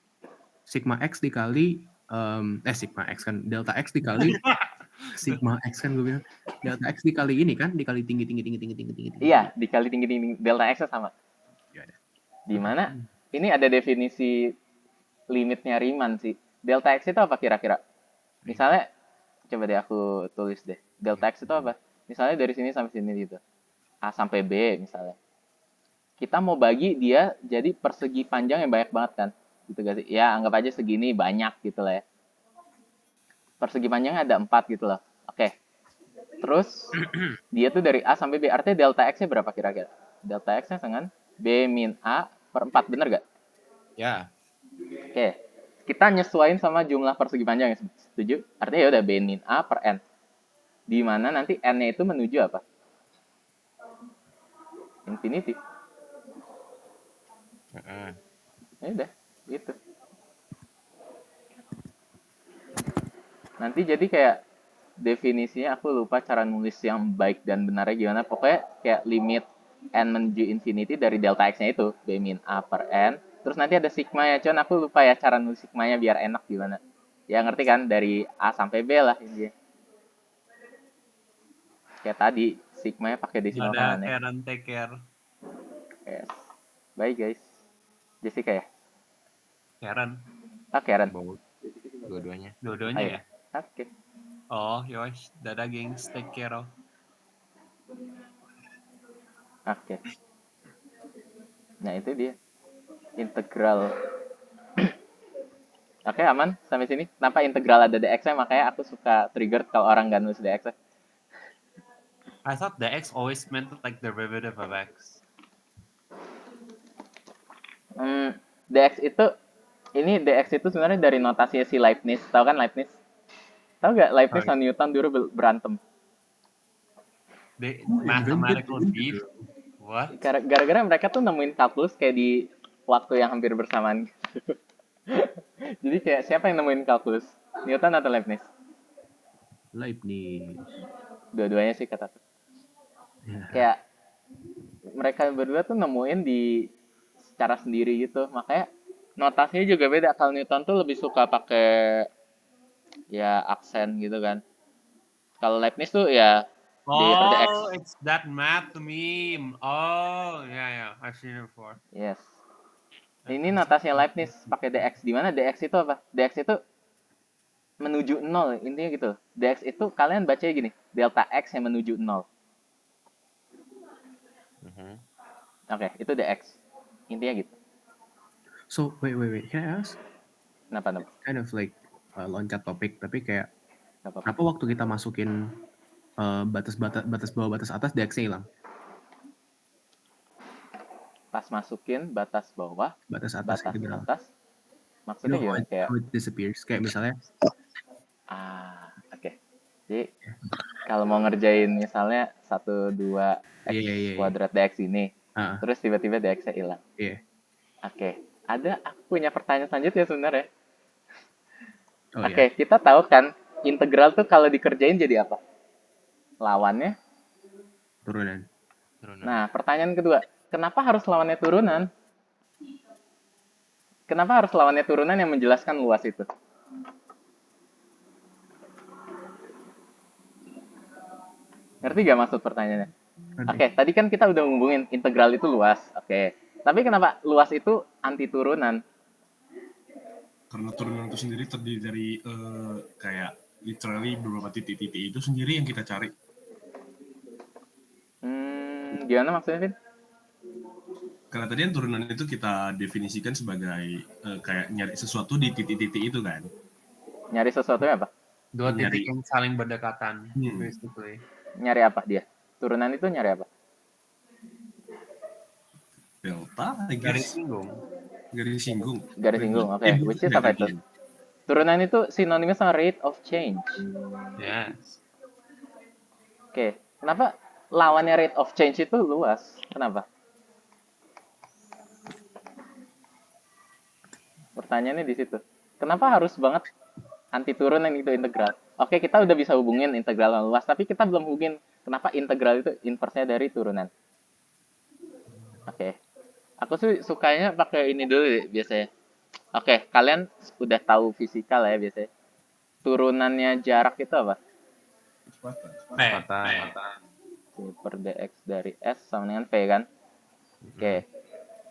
E: sigma x dikali sigma x kan delta x dikali sigma x kan gue bilang delta x dikali ini kan dikali tinggi.
A: Iya, dikali tinggi delta x sama.
E: Ya ada.
A: Di mana ini ada definisi limitnya Riemann sih. Delta x itu apa kira-kira? Misalnya coba deh aku tulis deh. Delta x itu apa? Misalnya dari sini sampai sini gitu. A sampai B misalnya. Kita mau bagi dia jadi persegi panjang yang banyak banget kan. Gitu gak sih? Ya anggap aja segini banyak gitu lah ya. Persegi panjangnya ada 4 gitu loh. Oke. Terus dia tuh dari A sampai B. Artinya delta x-nya berapa kira-kira? Delta x-nya dengan B min A per 4. Bener gak?
D: Ya.
A: Oke. Kita nyesuaiin sama jumlah persegi panjang. Setuju? Artinya ya udah B min A per N. Di mana nanti N-nya itu menuju apa? Infinity. Ya udah, gitu. Nanti jadi kayak definisinya aku lupa cara nulis yang baik dan benarnya gimana. Pokoknya kayak limit N menuju infinity dari delta X-nya itu. B min A per N. Terus nanti ada sigma ya. Cuman aku lupa ya cara nulis sigmanya biar enak gimana. Ya ngerti kan? Dari A sampai B lah intinya. Kayak tadi, sigmanya pakai decimal
F: Ada
A: kanan ya.
F: Karen take care.
A: Yes. Bye guys. Jessica ya?
F: Karen.
A: Ah, Karen.
D: Dua-duanya.
F: Dua-duanya
A: Ayo.
F: ya?
A: Oke.
F: Oh, yos. Dadah gengs. Take care of.
A: Oke. Nah, itu dia. Integral. Oke, aman sampai sini. Kenapa integral ada dx-nya? Makanya aku suka trigger kalau orang nggak nulis dx-nya.
F: I thought the X always meant like derivative of X.
A: Dx itu, ini dx itu sebenarnya dari notasinya si Leibniz. Tahu kan Leibniz? Tahu nggak Leibniz sama Newton dulu berantem?
F: Mathematical beef. What?
A: Gara-gara mereka tuh nemuin kalkulus kayak di waktu yang hampir bersamaan. Jadi kayak siapa yang nemuin kalkulus? Newton atau Leibniz?
E: Leibniz.
A: Dua-duanya sih kataku.
E: Ya.
A: Kayak mereka berdua tuh nemuin di secara sendiri gitu. Makanya notasinya juga beda. Kalau Newton tuh lebih suka pakai ya aksen gitu kan. Kalau Leibniz tuh ya dx.
F: Oh, it's that math meme. Oh, yeah. I've seen it before.
A: Yes. Ini notasinya Leibniz pakai dx. Di mana dx itu apa? Dx itu menuju 0 intinya gitu. Dx itu kalian bacanya gini, delta x yang menuju 0. Oke, itu dx. Intinya gitu.
E: So wait. Can I ask?
A: Kenapa?
E: Kind of like loncat topik, tapi kayak
A: Nggak apa-apa.
E: kenapa waktu kita masukin batas bawah batas atas dx-nya hilang?
A: Pas masukin batas bawah,
E: Batas atas
A: batas
E: integral.
A: atas, maksudnya gimana? Kayak
E: How it disappears. Kayak misalnya
A: oke. Jadi kalau mau ngerjain misalnya 1, 2 x
E: Iya.
A: kuadrat dx ini, terus tiba-tiba dx-nya hilang.
E: Iya.
A: Oke. Aku punya pertanyaan selanjutnya sebenarnya.
E: Oh,
A: Oke, kita tahu kan integral tuh kalau dikerjain jadi apa? Lawannya.
E: Turunan.
A: Nah, pertanyaan kedua, kenapa harus lawannya turunan? Kenapa harus lawannya turunan yang menjelaskan luas itu? Ngerti gak maksud pertanyaannya? Oke, tadi kan kita udah ngomongin integral itu luas. Oke. Tapi kenapa luas itu anti turunan?
C: Karena turunan itu sendiri terdiri dari kayak literally beberapa titik-titik itu sendiri yang kita cari.
A: Gimana maksudnya, Vin?
C: Karena tadi yang turunan itu kita definisikan sebagai kayak nyari sesuatu di titik-titik itu kan.
A: Nyari sesuatunya apa?
F: Dua
C: Nyari.
F: titik yang saling berdekatan,
C: Hmm.
F: basically.
A: Nyari apa dia? Turunan itu nyari apa?
C: Delta, I
F: Garis
C: guess.
F: singgung.
C: Garis singgung.
A: Garis singgung, oke. Which is apa itu?
C: Gradient.
A: Turunan itu sinonimnya sama rate of change.
F: Yes.
A: Oke. Kenapa lawannya rate of change itu luas? Kenapa? Pertanyaannya di situ. Kenapa harus banget anti turunan itu integral? Oke, kita udah bisa hubungin integral yang luas, tapi kita belum hubungin kenapa integral itu inverse-nya dari turunan. Oke. Aku sih sukanya pakai ini dulu deh, biasanya. Oke, kalian udah tahu fisika lah ya biasanya. Turunannya jarak itu apa?
F: Kecepatan.
A: C per dx dari S sama dengan V kan? Oke.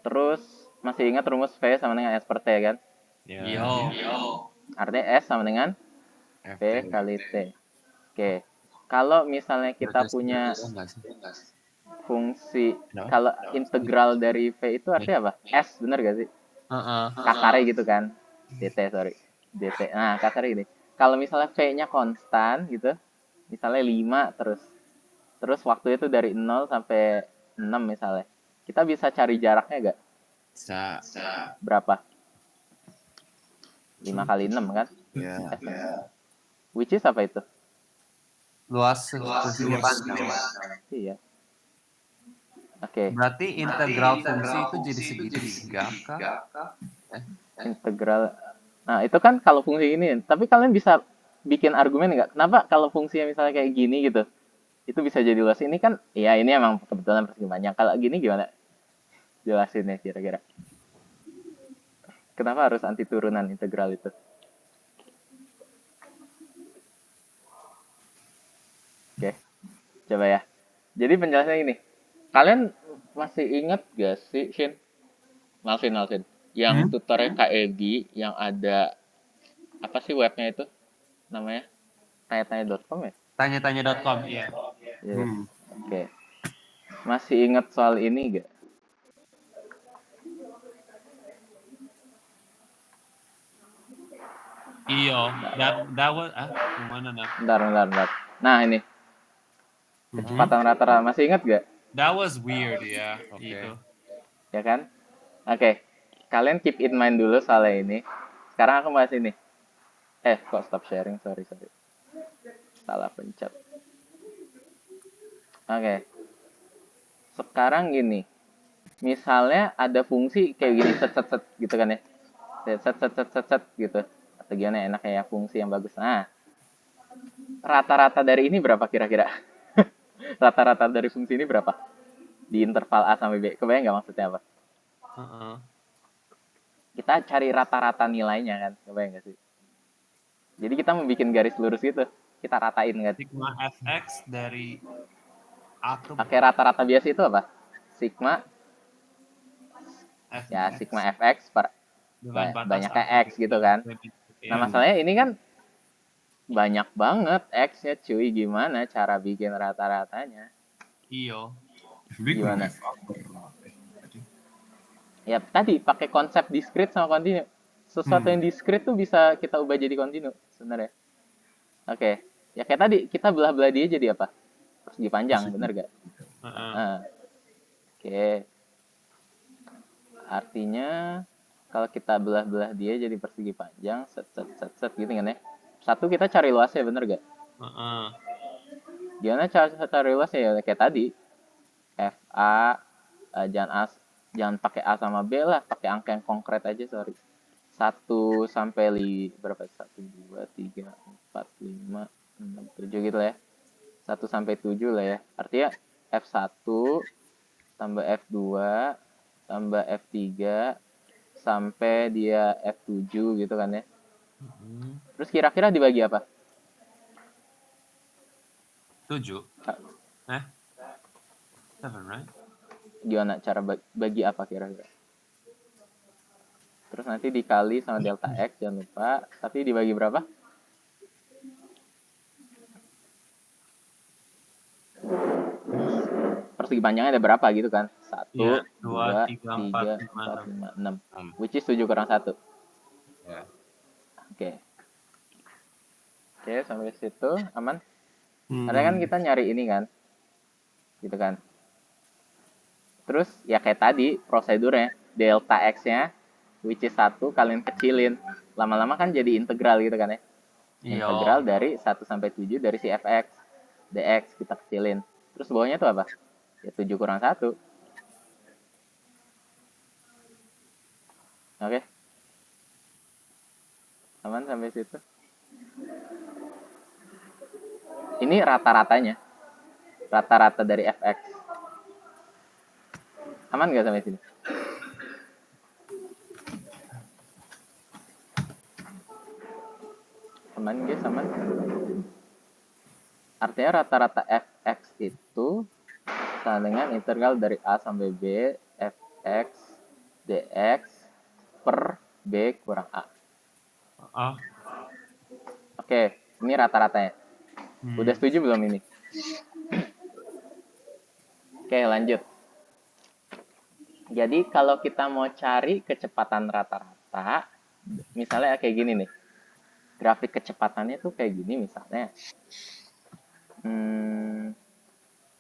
A: Terus masih ingat rumus V sama dengan S per T kan?
F: Yo.
A: Artinya S sama dengan V kali T. Oke. Kalau misalnya kita punya fungsi, kalau integral dari V itu artinya apa? S, bener gak sih? Kasarnya gitu kan? dt, sorry. dt. Nah, kasarnya gini. Kalau misalnya V-nya konstan gitu, misalnya 5 terus waktunya itu dari 0 sampai 6 misalnya. Kita bisa cari jaraknya gak?
F: Bisa.
A: Berapa? 5 kali 6 kan?
F: Ya.
A: Which is apa itu?
F: Luas fungsinya panjang.
A: Iya. Oke.
F: Berarti integral fungsi itu jadi segitiga kah?
A: Integral. Nah, itu kan kalau fungsi ini. Tapi kalian bisa bikin argumen nggak? Kenapa kalau fungsinya misalnya kayak gini gitu, itu bisa jadi luas? Ini kan, ya ini emang kebetulan persegi panjang. Kalau gini gimana? Jelasin ya kira-kira. Kenapa harus anti turunan integral itu? Oke, coba ya. Jadi penjelasannya ini. Kalian masih ingat gak sih, Shin? Malvin. Yang tutornya KEG, yang ada, apa sih webnya itu? Namanya? Tanya-tanya.com ya?
F: Tanya-tanya.com, iya.
A: Yes. Oke. Masih ingat soal ini gak?
F: Iyo, that was gimana nak?
A: Bentar. Nah, ini. Kecepatan rata-rata. Masih ingat gak?
F: That was weird ya. Itu.
A: Ya kan? Oke. Kalian keep in mind dulu soal ini. Sekarang aku bahas ini. Kok stop sharing? Sorry. Salah pencet. Oke. Sekarang gini. Misalnya ada fungsi kayak gini, set gitu kan ya. Set gitu. Atau gimana enaknya ya fungsi yang bagus. Nah, rata-rata dari ini berapa kira-kira? Rata-rata dari fungsi ini berapa? Di interval A sampai B. Kebayang nggak maksudnya apa? Kita cari rata-rata nilainya kan. Kebayang nggak sih? Jadi kita mau bikin garis lurus gitu. Kita ratain kan.
F: Sigma fx dari A ke B.
A: Pakai rata-rata biasa itu apa? Sigma.
F: Fx.
A: Ya, sigma fx per
F: Dengan batas
A: banyaknya
F: A
A: x gitu kan. Nah, masalahnya ini kan banyak banget x-nya cuy. Gimana cara bikin rata-ratanya?
F: Iyo.
A: Gimana? Ya, tadi pakai konsep discrete sama kontinu. Sesuatu yang discrete tuh bisa kita ubah jadi kontinu sebenarnya. Oke. Ya kayak tadi, kita belah-belah dia jadi apa? Persegi panjang, bener gak? Oke. Artinya, kalau kita belah-belah dia jadi persegi panjang, set gitu kan ya. Satu, kita cari luasnya, bener gak? Gimana cara cari luasnya ya? Kayak tadi. FA, jangan pakai A sama B lah, pakai angka yang konkret aja, sorry. 1 sampai berapa? 1, 2, 3, 4, 5, 6, 7 gitu lah ya. 1 sampai 7 lah ya. Artinya F1 tambah F2 tambah F3 sampai dia F7 gitu kan ya. Terus kira-kira dibagi apa?
F: 7. 7, right?
A: Gimana cara bagi apa kira-kira? Terus nanti dikali sama delta X, jangan lupa. Tapi dibagi berapa? Persegi panjangnya ada berapa gitu kan? 1,
F: Iya,
A: 2,
F: 2, 3,
A: 3,
F: 4, 5,
A: 4, 5, 6.
F: 6.
A: Which is 7 kurang 1.
F: Ya.
A: Oke. Oke, sampai situ aman. Karena kan kita nyari ini kan. Gitu kan. Terus ya kayak tadi prosedurnya. Delta X-nya which is 1 kalian kecilin. Lama-lama kan jadi integral gitu kan ya.
F: Iya.
A: Integral dari 1 sampai 7 dari si fx. Dx kita kecilin. Terus bawahnya tuh apa? Ya 7 kurang 1. Oke. Aman sampai situ. Ini rata-ratanya. Rata-rata dari fx. Aman nggak sampai sini? Aman guys, aman. Artinya rata-rata fx itu sama dengan integral dari a sampai b fx dx per b kurang a.
F: Ah.
A: Oke, ini rata-ratanya. Udah setuju belum ini? Oke, lanjut. Jadi kalau kita mau cari kecepatan rata-rata, misalnya kayak gini nih. Grafik kecepatannya tuh kayak gini misalnya.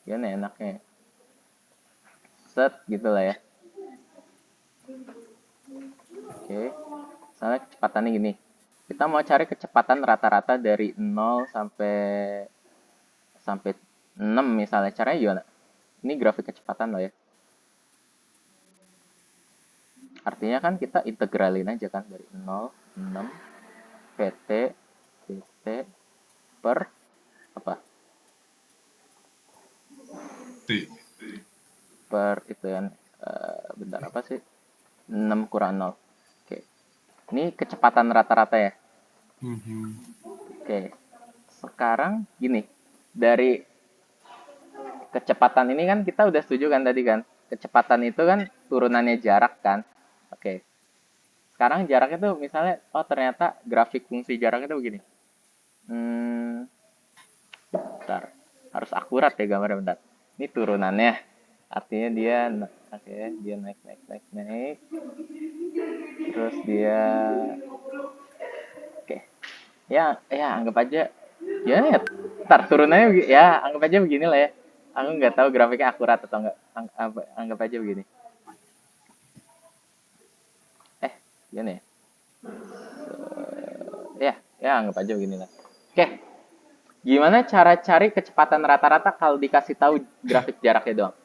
A: Gimana enaknya? Set gitu lah ya. Oke. Misalnya kecepatannya gini. Kita mau cari kecepatan rata-rata dari 0 sampai 6 misalnya. Caranya gimana? Ini grafik kecepatan loh ya. Artinya kan kita integralin aja kan dari 0, 6, pt, dt, per apa? Per itu kan, bentar apa sih? 6 kurang 0. Oke. Ini kecepatan rata-rata ya. Oke. Sekarang gini. Dari kecepatan ini kan kita udah setuju kan tadi kan. Kecepatan itu kan turunannya jarak kan. Oke. Sekarang jaraknya tuh misalnya, oh ternyata grafik fungsi jarak itu begini. Bentar. Harus akurat ya gambarnya, bentar. Ini turunannya. Artinya dia naik. Terus dia oke. Ya anggap aja ya ntar turunannya ya anggap aja begini lah ya. Aku nggak tahu grafiknya akurat atau enggak. Anggap aja begini. Gini ya anggap aja begini lah. Oke. Gimana cara cari kecepatan rata-rata kalau dikasih tahu grafik jaraknya doang?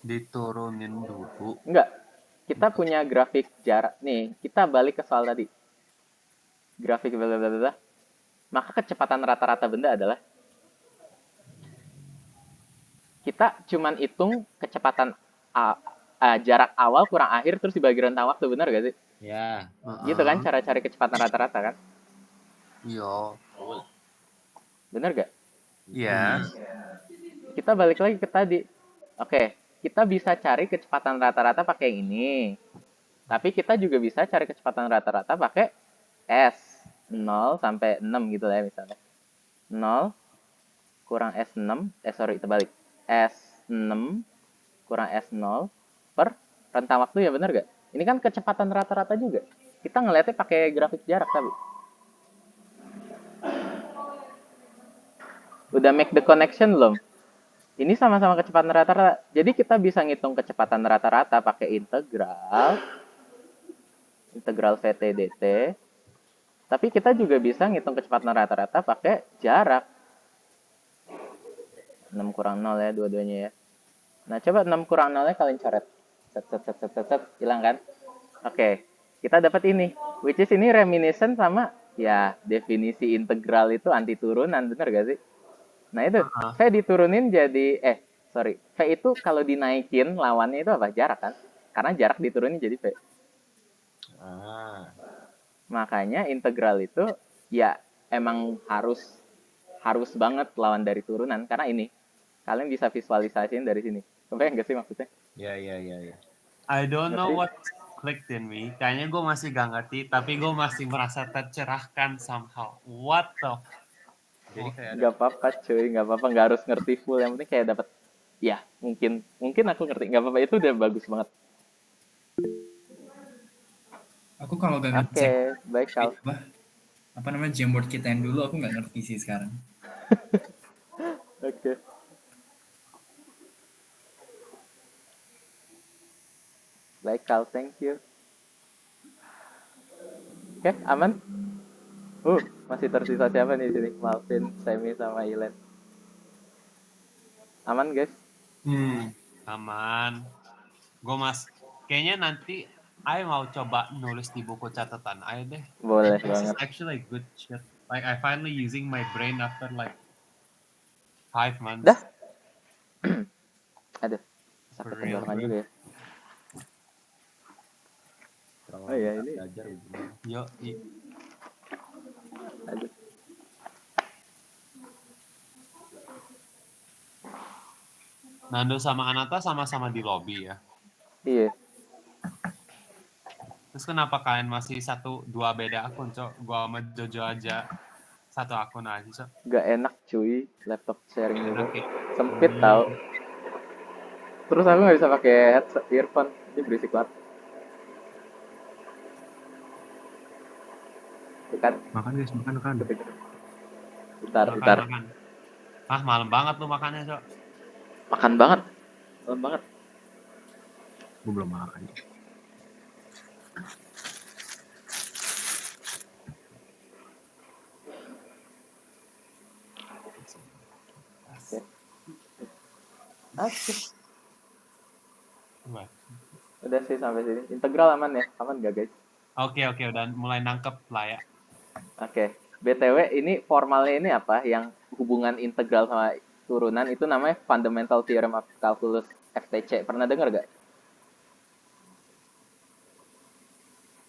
F: Diturunin dulu.
A: Enggak. Kita punya grafik jarak. Nih, kita balik ke soal tadi. Grafik blablabla. Maka kecepatan rata-rata benda adalah kita cuman hitung kecepatan jarak awal kurang akhir terus dibagi rentang waktu, benar gak sih?
F: Ya.
A: Gitu kan cara cari kecepatan rata-rata kan?
F: Iya.
A: Benar gak?
F: Iya.
A: Kita balik lagi ke tadi. Oke, kita bisa cari kecepatan rata-rata pakai yang ini. Tapi kita juga bisa cari kecepatan rata-rata pakai S 0 sampai 6 gitu lah ya misalnya. 0 kurang S6, terbalik. S6 kurang S0 per rentang waktu ya, benar gak? Ini kan kecepatan rata-rata juga. Kita ngeliatnya pakai grafik jarak tapi. Udah make the connection belum? Ini sama-sama kecepatan rata-rata. Jadi kita bisa ngitung kecepatan rata-rata pakai integral VT dt. Tapi kita juga bisa ngitung kecepatan rata-rata pakai jarak. 6 kurang 0 ya dua-duanya ya. Nah, coba 6 kurang 0-nya kalian coret. Set. Hilang kan? Oke. Kita dapat ini. Which is ini reminiscent sama ya definisi integral itu anti turunan, bener gak sih? Nah, itu. V diturunin jadi V itu kalau dinaikin lawannya itu apa? Jarak kan? Karena jarak diturunin jadi V. Makanya integral itu ya emang harus harus banget lawan dari turunan karena ini kalian bisa visualisasiin dari sini. Kebayang nggak sih maksudnya?
H: Iya.
F: I don't know
A: Ngerti?
F: what clicked in me. Kayaknya gue masih gak ngerti, tapi gue masih merasa tercerahkan somehow. What the?
H: Jadi kayak ada
A: Nggak apa-apa cuy, nggak apa-apa, nggak harus ngerti full, yang penting kayak dapat ya mungkin aku ngerti, nggak apa-apa, itu udah bagus banget.
G: Aku kalau gak
A: Oke,
G: ngecek
A: baik Kal.
G: apa namanya Jamboard kita yang dulu, aku nggak ngerti sih sekarang.
A: Oke. Baik Kal, thank you. Oke, aman? Masih tersisa siapa nih di sini? Malvin, Semi, sama Ilen. Aman guys?
F: Aman. Kayaknya nanti I mau coba nulis di buku catatan. Ayo deh.
A: Boleh
F: This is
A: banget.
F: actually good shit. Like I finally using my brain after like 5 months.
A: Dah. Aduh,
F: For
A: sakit
F: real,
A: tenggorokan
F: bro.
A: juga ya.
H: terlalu
A: Oh iya, ini.
H: belajar gitu.
F: Yo,
A: Aduh.
F: Nando sama Anata sama-sama di lobby ya.
A: Iya.
F: Terus kenapa kalian masih 1-2 beda akun, Cok? Gua sama Jojo aja 1 akun aja, Cok.
A: Gak enak cuy, laptop sharing dulu.
F: Enak ya.
A: Sempit tau. Terus aku nggak bisa pakai headset, earphone, ini berisik banget. Tuh kan,
E: Makan guys, makan.
A: bentar.
F: Makan. Ah, malam banget lu makannya, Cok.
A: Makan banget, malam banget.
E: Gue belum makan.
A: Oke,
F: Wah.
A: udah sih sampai sini. Integral aman ya? Aman gak guys?
F: Oke, udah mulai nangkep lah ya.
A: Oke, BTW ini formalnya ini apa? Yang hubungan integral sama turunan itu namanya Fundamental Theorem of Calculus FTC. Pernah dengar gak?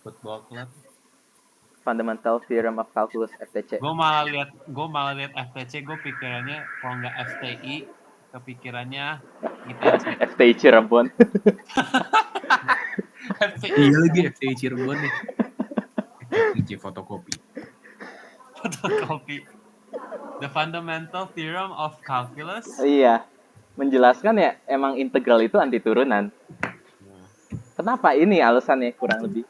F: Football club.
A: Fundamental Theorem of Calculus FTC.
F: Gue malah lihat FTC, gue pikirannya kalau nggak FTI, kepikirannya ITC.
A: FTI Cirebon.
E: Iya lagi FTI Cirebon nih. FTC fotokopi.
F: Fotokopi. The Fundamental Theorem of Calculus.
A: Iya, menjelaskan ya emang integral itu anti turunan. Kenapa ini alasannya kurang lebih?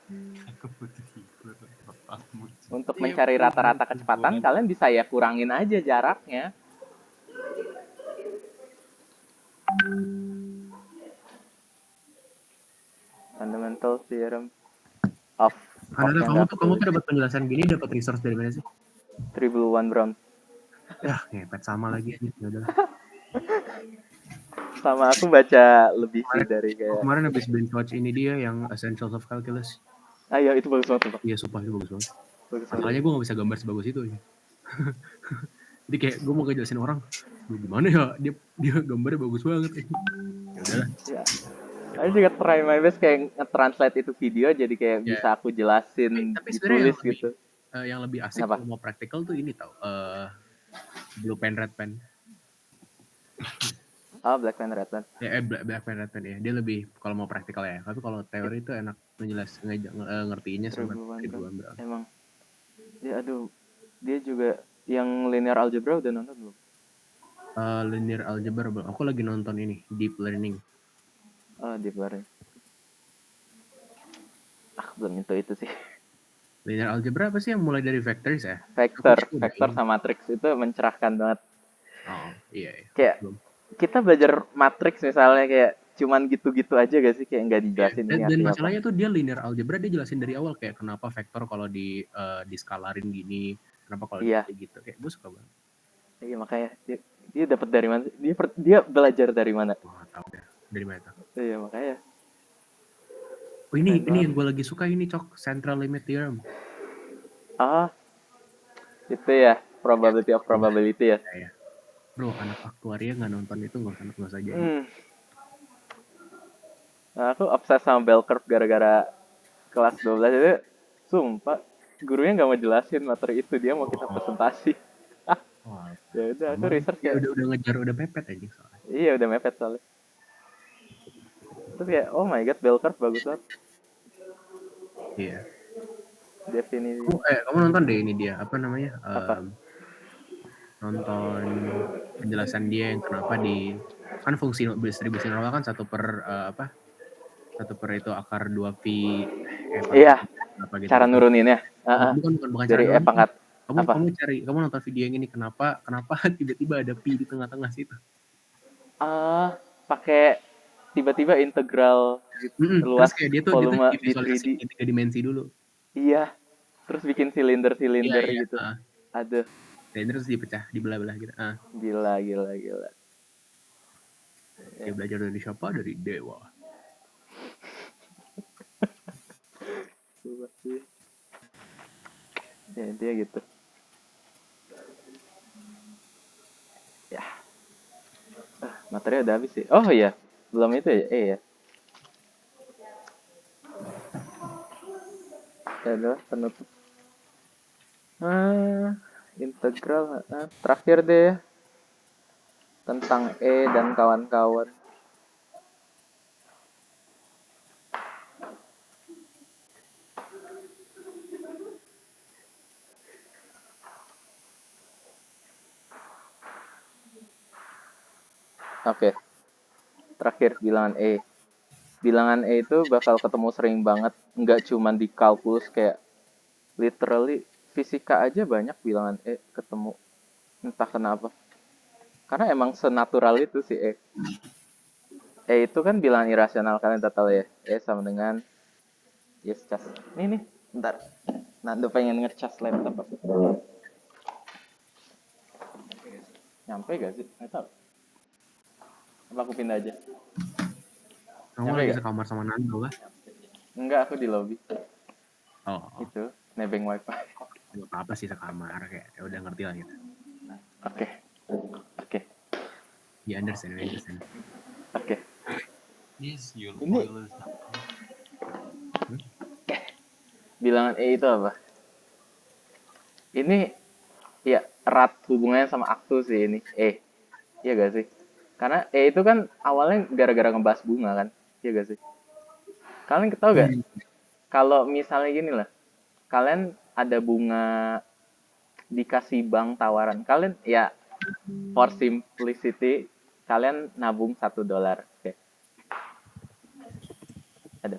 F: Aku butuh hibur, bapakmu.
A: Untuk mencari rata-rata kecepatan, kalian bisa ya kurangin aja jaraknya. Fundamental Theorem of
E: Karena kamu tuh dapat penjelasan gini, dapat resource dari mana sih?
A: 301 Brown.
E: Ya, ngepet sama lagi aja. Ya udah.
A: Sama aku baca lebih sih dari kayak.
E: Kemarin habis binge watch ini dia yang Essentials of Calculus.
A: Ayo, itu bagus banget, Pak.
E: Iya, sumpah itu bagus banget.
A: Bagus banget.
E: Makanya gue gak bisa gambar sebagus itu ya. Jadi kayak gue mau ngejelasin orang, "Lu gimana ya? Dia gambarnya bagus banget." Ya udahlah.
A: Ya. Aku juga try my best kayak nge-translate itu video jadi kayak bisa aku jelasin
E: Tapi sebenarnya
A: ditulis gitu.
E: Yang lebih asik
A: Apa?
E: kalau mau praktikal tuh ini tau, blue pen red pen.
A: Oh, Black Pen, Red Pen.
E: Ya, black pen red pen ya. Dia lebih kalau mau praktikal ya. Tapi kalau teori itu enak ngertiinnya sama 301 Brown.
A: Emang. Ya aduh, dia juga yang linear algebra udah nonton belum?
E: Linear algebra belum. Aku lagi nonton ini Deep Learning.
A: Oh, deep learning. Belum itu sih.
E: Linear algebra apa sih yang mulai dari vectors ya?
A: Vector
E: Aku udah
A: sama matrix itu mencerahkan banget.
E: Oh, iya.
A: Kayak
E: Belum.
A: kita belajar matrix misalnya kayak cuman gitu-gitu aja gak sih, kayak nggak dijelasin ini
E: Dan
A: artinya apa.
E: masalahnya tuh dia linear algebra, dia jelasin dari awal kayak kenapa vektor kalau di skalarin gini, kenapa kalau
A: Iya.
E: gitu. Kayak gue suka banget.
A: Iya makanya dia dapat dari mana? Dia belajar dari mana?
E: Wah, tahu ya. Dari mana tuh?
A: Iya makanya.
E: Oh, ini yang gue lagi suka ini, Cok, central limit theorem.
A: Ah, itu ya probability of probability ya.
E: Ya. Bro, anak aktuaria nggak nonton itu nggak usah jadi.
A: Nah, aku obses sama bell curve gara-gara kelas 12 itu. Sumpah, gurunya nggak mau jelasin materi itu, dia mau kita presentasi.
H: Wah,
A: Ya udah, aku
H: sama.
A: research
E: Ya
A: kayak,
E: udah mepet aja soalnya.
A: iya udah mepet soalnya. Terus kayak, oh my god, bell curve bagus banget.
E: Iya.
A: Definisi.
E: Kamu nonton deh ini dia apa namanya?
A: Apa?
E: Nonton penjelasan dia yang kenapa kan fungsi distribusi normal kan 1 per itu akar 2 pi
A: Iya,
E: apa gitu.
A: cara nuruninnya.
E: Bukan cara
A: Dari
E: nurunin.
A: pangkat apa?
E: Kamu nonton video yang ini kenapa tiba-tiba ada pi di tengah-tengah situ.
A: Pakai tiba-tiba integral gitu, luas
E: Terus kayak dia tuh
A: volume di
E: divisualisasi
A: 3D.
E: 3 dimensi dulu.
A: Iya, terus bikin silinder-silinder
E: Iya.
A: gitu. Aduh,
E: Dan terus dibelah-belah gitu.
A: gila.
E: Dia belajar dari siapa? Dari dewa.
A: Ya, dia gitu. Ya. Materi udah habis sih. Oh iya, belum itu ya? Ya. Ya adalah penutup. Integral. Terakhir deh tentang E dan kawan-kawan. Oke. Terakhir bilangan E. Bilangan E itu bakal ketemu sering banget, nggak cuma di kalkulus, kayak literally fisika aja banyak bilangan E ketemu. Entah kenapa. Karena emang senatural itu sih E. E itu kan bilangan irasional, kalian udah tahu ya. E sama dengan yes, cas. Nih, bentar. Nando pengen ngecas laptop aku. Nyampe gak sih? Nggak tahu. Apa aku pindah aja?
E: Kamu
A: Nyampe
E: lagi
A: gak?
E: sekamar sama Nando lah.
A: Enggak, aku di lobby.
E: Oh.
A: Itu, nebeng wifi.
E: Gak apa-apa sih sekamar kayak ya udah ngerti lah gitu.
A: Oke.
E: Ya understand.
A: Oke.
F: Yes, you
A: Ini-
F: spoilers.
A: Bilangan E itu apa? Ini ya erat hubungannya sama aktu sih ini. E. Iya gak sih? Karena E itu kan awalnya gara-gara ngebahas bunga kan. Iya gak sih? Kalian tahu gak? Kalau misalnya gini lah. Kalian ada bunga dikasih bank tawaran. Kalian ya for simplicity kalian nabung $1. Oke. Ada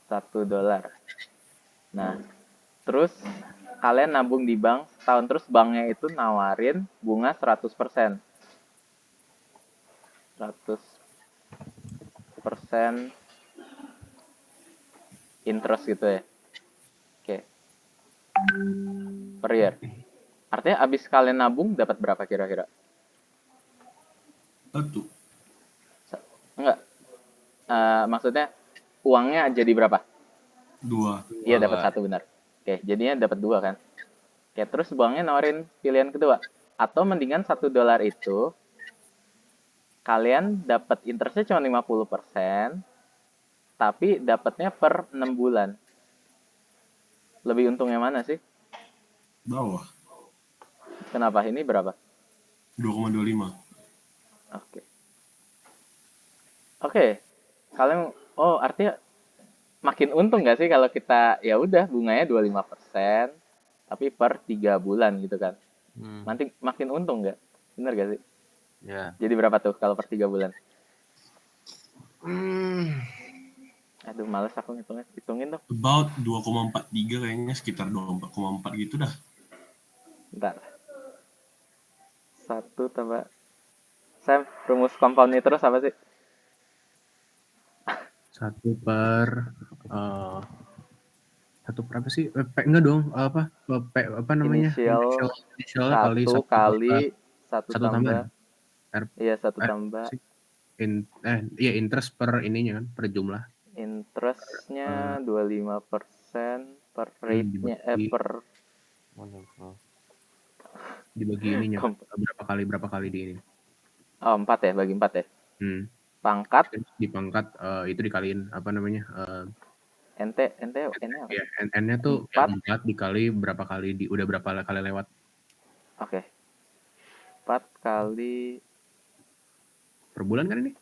A: $1. Nah, terus kalian nabung di bank tahun, terus banknya itu nawarin bunga 100%. 100% interest gitu ya. Oke. Per year. Artinya abis kalian nabung dapat berapa kira-kira?
C: 1.
A: Enggak. Maksudnya uangnya jadi berapa?
C: 2.
A: Iya, dapat 1 benar. Oke, jadinya dapat 2 kan. Oke, terus banknya nawarin pilihan kedua. Atau mendingan $1 itu kalian dapat interestnya cuma 50%, tapi dapatnya per 6 bulan. Lebih untungnya mana sih?
C: Bawah.
A: Kenapa? Ini berapa?
C: 2,25.
A: Oke. Kalian, artinya makin untung nggak sih kalau kita ya udah bunganya 25%, tapi per 3 bulan gitu kan? Nanti makin untung nggak? Bener gak sih?
F: Ya.
A: Jadi berapa tuh kalau per 3 bulan? Aduh, males aku ngitungnya. Hitungin dong.
C: About 2,43 kayaknya, sekitar 24,4 gitu dah.
A: Bentar. 1 tambah... Sam, rumus compound ini terus apa sih?
E: 1 per apa sih? Enggak dong. Apa namanya? Inisial kali
A: 1 kali 1 tambah. Iya, 1 tambah.
E: Interest per ininya kan, per jumlah.
A: Interestnya 25% per rate-nya, per...
E: Dibagi ininya. Berapa kali di ini.
A: Oh, 4 ya, bagi 4 ya. Pangkat.
E: Di pangkat itu dikaliin apa namanya?
A: NT apa?
E: Ya, N-nya tuh 4 dikali berapa kali udah berapa kali lewat.
A: Oke. 4 kali,
E: Per bulan kan ini?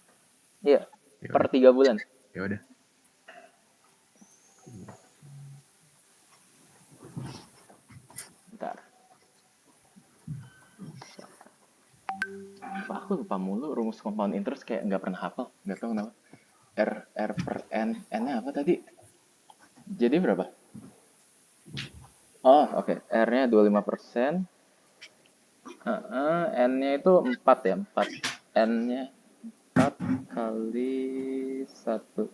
A: iya,
E: Ya
A: per
E: udah.
A: 3 bulan.
E: Ya udah.
A: Bentar. Apa aku lupa mulu rumus compound interest, kayak nggak pernah hafal, nggak tahu kenapa. R per N, N-nya apa tadi? Jadi berapa? Oh, oke. R-nya 25%. N-nya itu 4 ya, 4. N-nya 4 kali 1.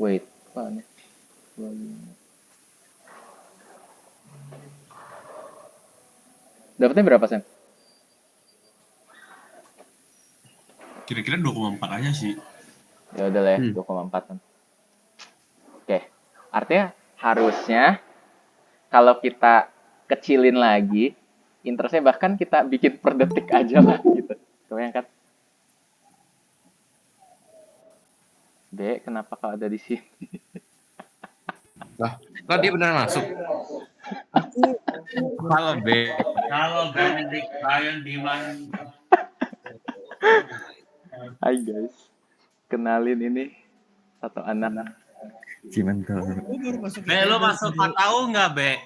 A: Wait, apa nih? 25. Dapatnya berapa, Sen?
C: Kira-kira 2,4 aja sih.
A: Ya udah lah ya, 2,4 kan. Oke. Artinya harusnya kalau kita kecilin lagi, interestnya bahkan kita bikin per detik aja lah gitu. Kebayang kan? B, kenapa kau ada di sini?
F: Kok dia beneran masuk? Kalau Benedict Ryan Diman.
A: Hai guys. Kenalin ini satu anak.
H: Cimentor.
J: Gue baru masuk.
F: Be, lo masuk tahu nggak, Be?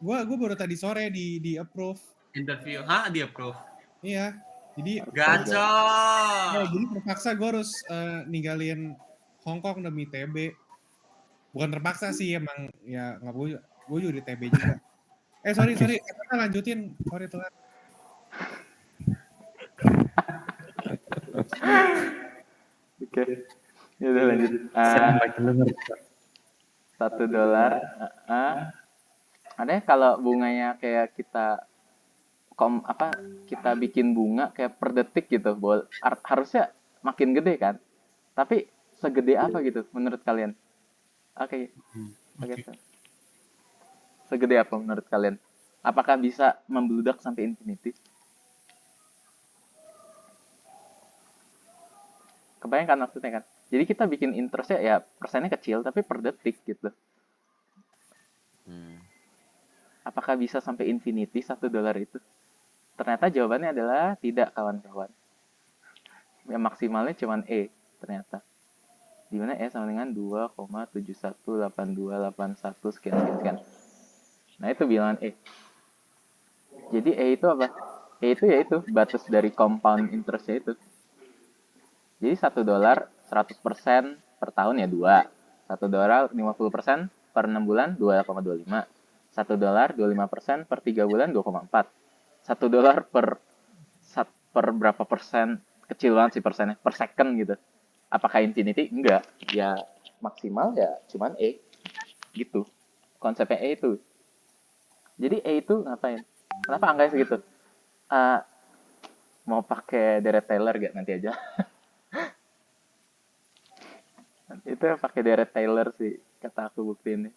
J: Gue baru tadi sore di approve.
F: Interview, hah? Dia approve.
J: Iya. Jadi
F: Gacor.
J: jadi terpaksa gue harus ninggalin Hong Kong demi TB. Bukan terpaksa sih, emang ya nggak gue juga di TB juga. Sorry, kita lanjutin. Sorry telat.
A: Oke. Ya udah lanjut. $1. Ada kalau bunganya kayak kita kita bikin bunga kayak per detik gitu, harusnya makin gede kan? Tapi segede apa gitu menurut kalian? Oke. Segede apa menurut kalian? Apakah bisa membludak sampai infinity? Kebayang kan maksudnya kan? Jadi kita bikin interestnya ya persennya kecil tapi per detik gitu. Apakah bisa sampai infinity $1 itu? Ternyata jawabannya adalah tidak, kawan-kawan. Yang maksimalnya cuma E ternyata. Dimana E sama dengan 2,718281 sekian. Nah itu bilangan E. Jadi E itu apa? E itu yaitu batas dari compound interestnya itu. Jadi $1 100% per tahun ya 2. $1 50% per 6 bulan 2,25. $1 25% per 3 bulan 2,4. $1 per berapa persen, kecil banget sih persennya, per second gitu. Apakah infinity? Enggak. Ya maksimal ya cuman E. Gitu. Konsepnya E itu. Jadi E itu ngapain? Kenapa angkanya segitu? Mau pakai deret Taylor gak nanti aja? Itu yang pakai deret Taylor sih, kata aku buktiin nih.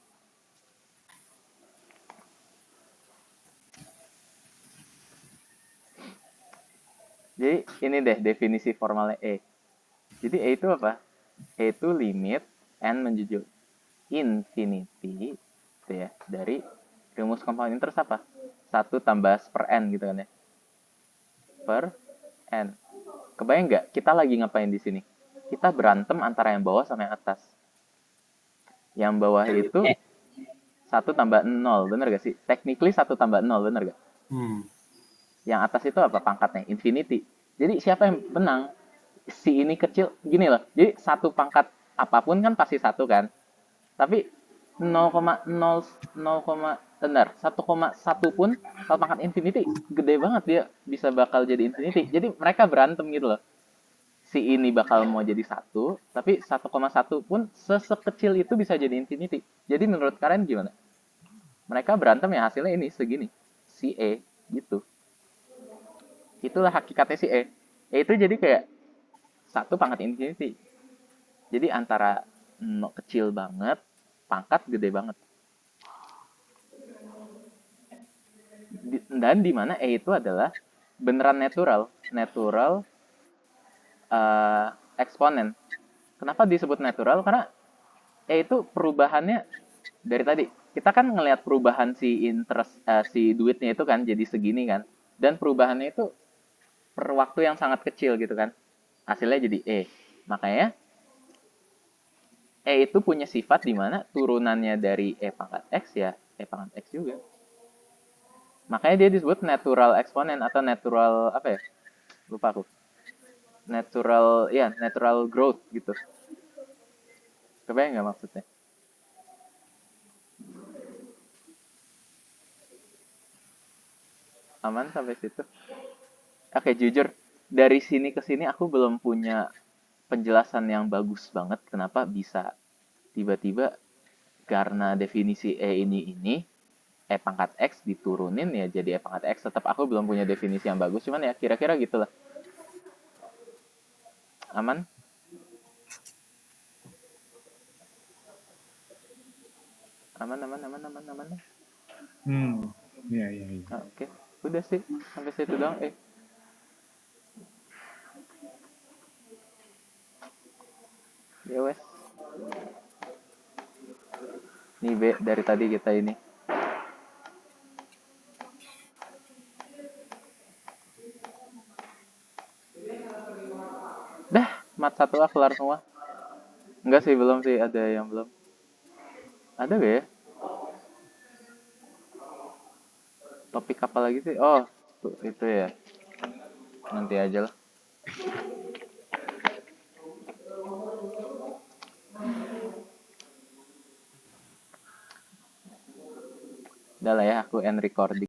A: Jadi ini deh definisi formalnya E. Jadi E itu apa? E itu limit N menuju infinity gitu ya, dari rumus compound interest apa? 1 tambah per N gitu kan ya. Per N. Kebayang nggak kita lagi ngapain di sini? Kita berantem antara yang bawah sama yang atas. Yang bawah itu 1 tambah 0, bener gak sih? Technically 1 tambah 0, bener gak? Yang atas itu apa pangkatnya? Infinity. Jadi siapa yang menang? Si ini kecil, gini loh. Jadi satu pangkat apapun kan pasti 1 kan? Tapi 1,1 pun kalau pangkat infinity gede banget, dia bisa bakal jadi infinity. Jadi mereka berantem gitu loh. Si ini bakal mau jadi 1, tapi 1,1 pun sekecil itu bisa jadi infinity. Jadi menurut kalian gimana? Mereka berantem ya hasilnya ini segini. Si E gitu. Itulah hakikatnya si E. E itu jadi kayak 1 pangkat infinity. Jadi antara kecil banget, pangkat gede banget. Dan di mana E itu adalah beneran natural eksponen. Kenapa disebut natural? Karena E itu perubahannya dari tadi kita kan ngelihat perubahan si si duitnya itu kan jadi segini kan, dan perubahannya itu per waktu yang sangat kecil gitu kan, hasilnya jadi E. Makanya E itu punya sifat di mana turunannya dari E pangkat X ya E pangkat X juga. Makanya dia disebut natural exponent atau natural apa ya? Lupa aku. Natural growth gitu. Kebayang nggak maksudnya? Aman sampai situ? Oke, jujur dari sini ke sini aku belum punya penjelasan yang bagus banget kenapa bisa tiba-tiba karena definisi ini E pangkat X diturunin ya jadi E pangkat X. Tetap aku belum punya definisi yang bagus, cuman ya kira-kira gitulah. Aman? Aman.
J: Iya.
A: Oke. Udah sih, sampai situ doang. Ya wes. Nih B, dari tadi kita ini. Dah, mat 1A kelar semua. Enggak sih, belum sih. Ada yang belum. Ada gak ya? Topik apa lagi sih? Oh, itu ya. Nanti aja lah. Udah lah ya, aku end recording.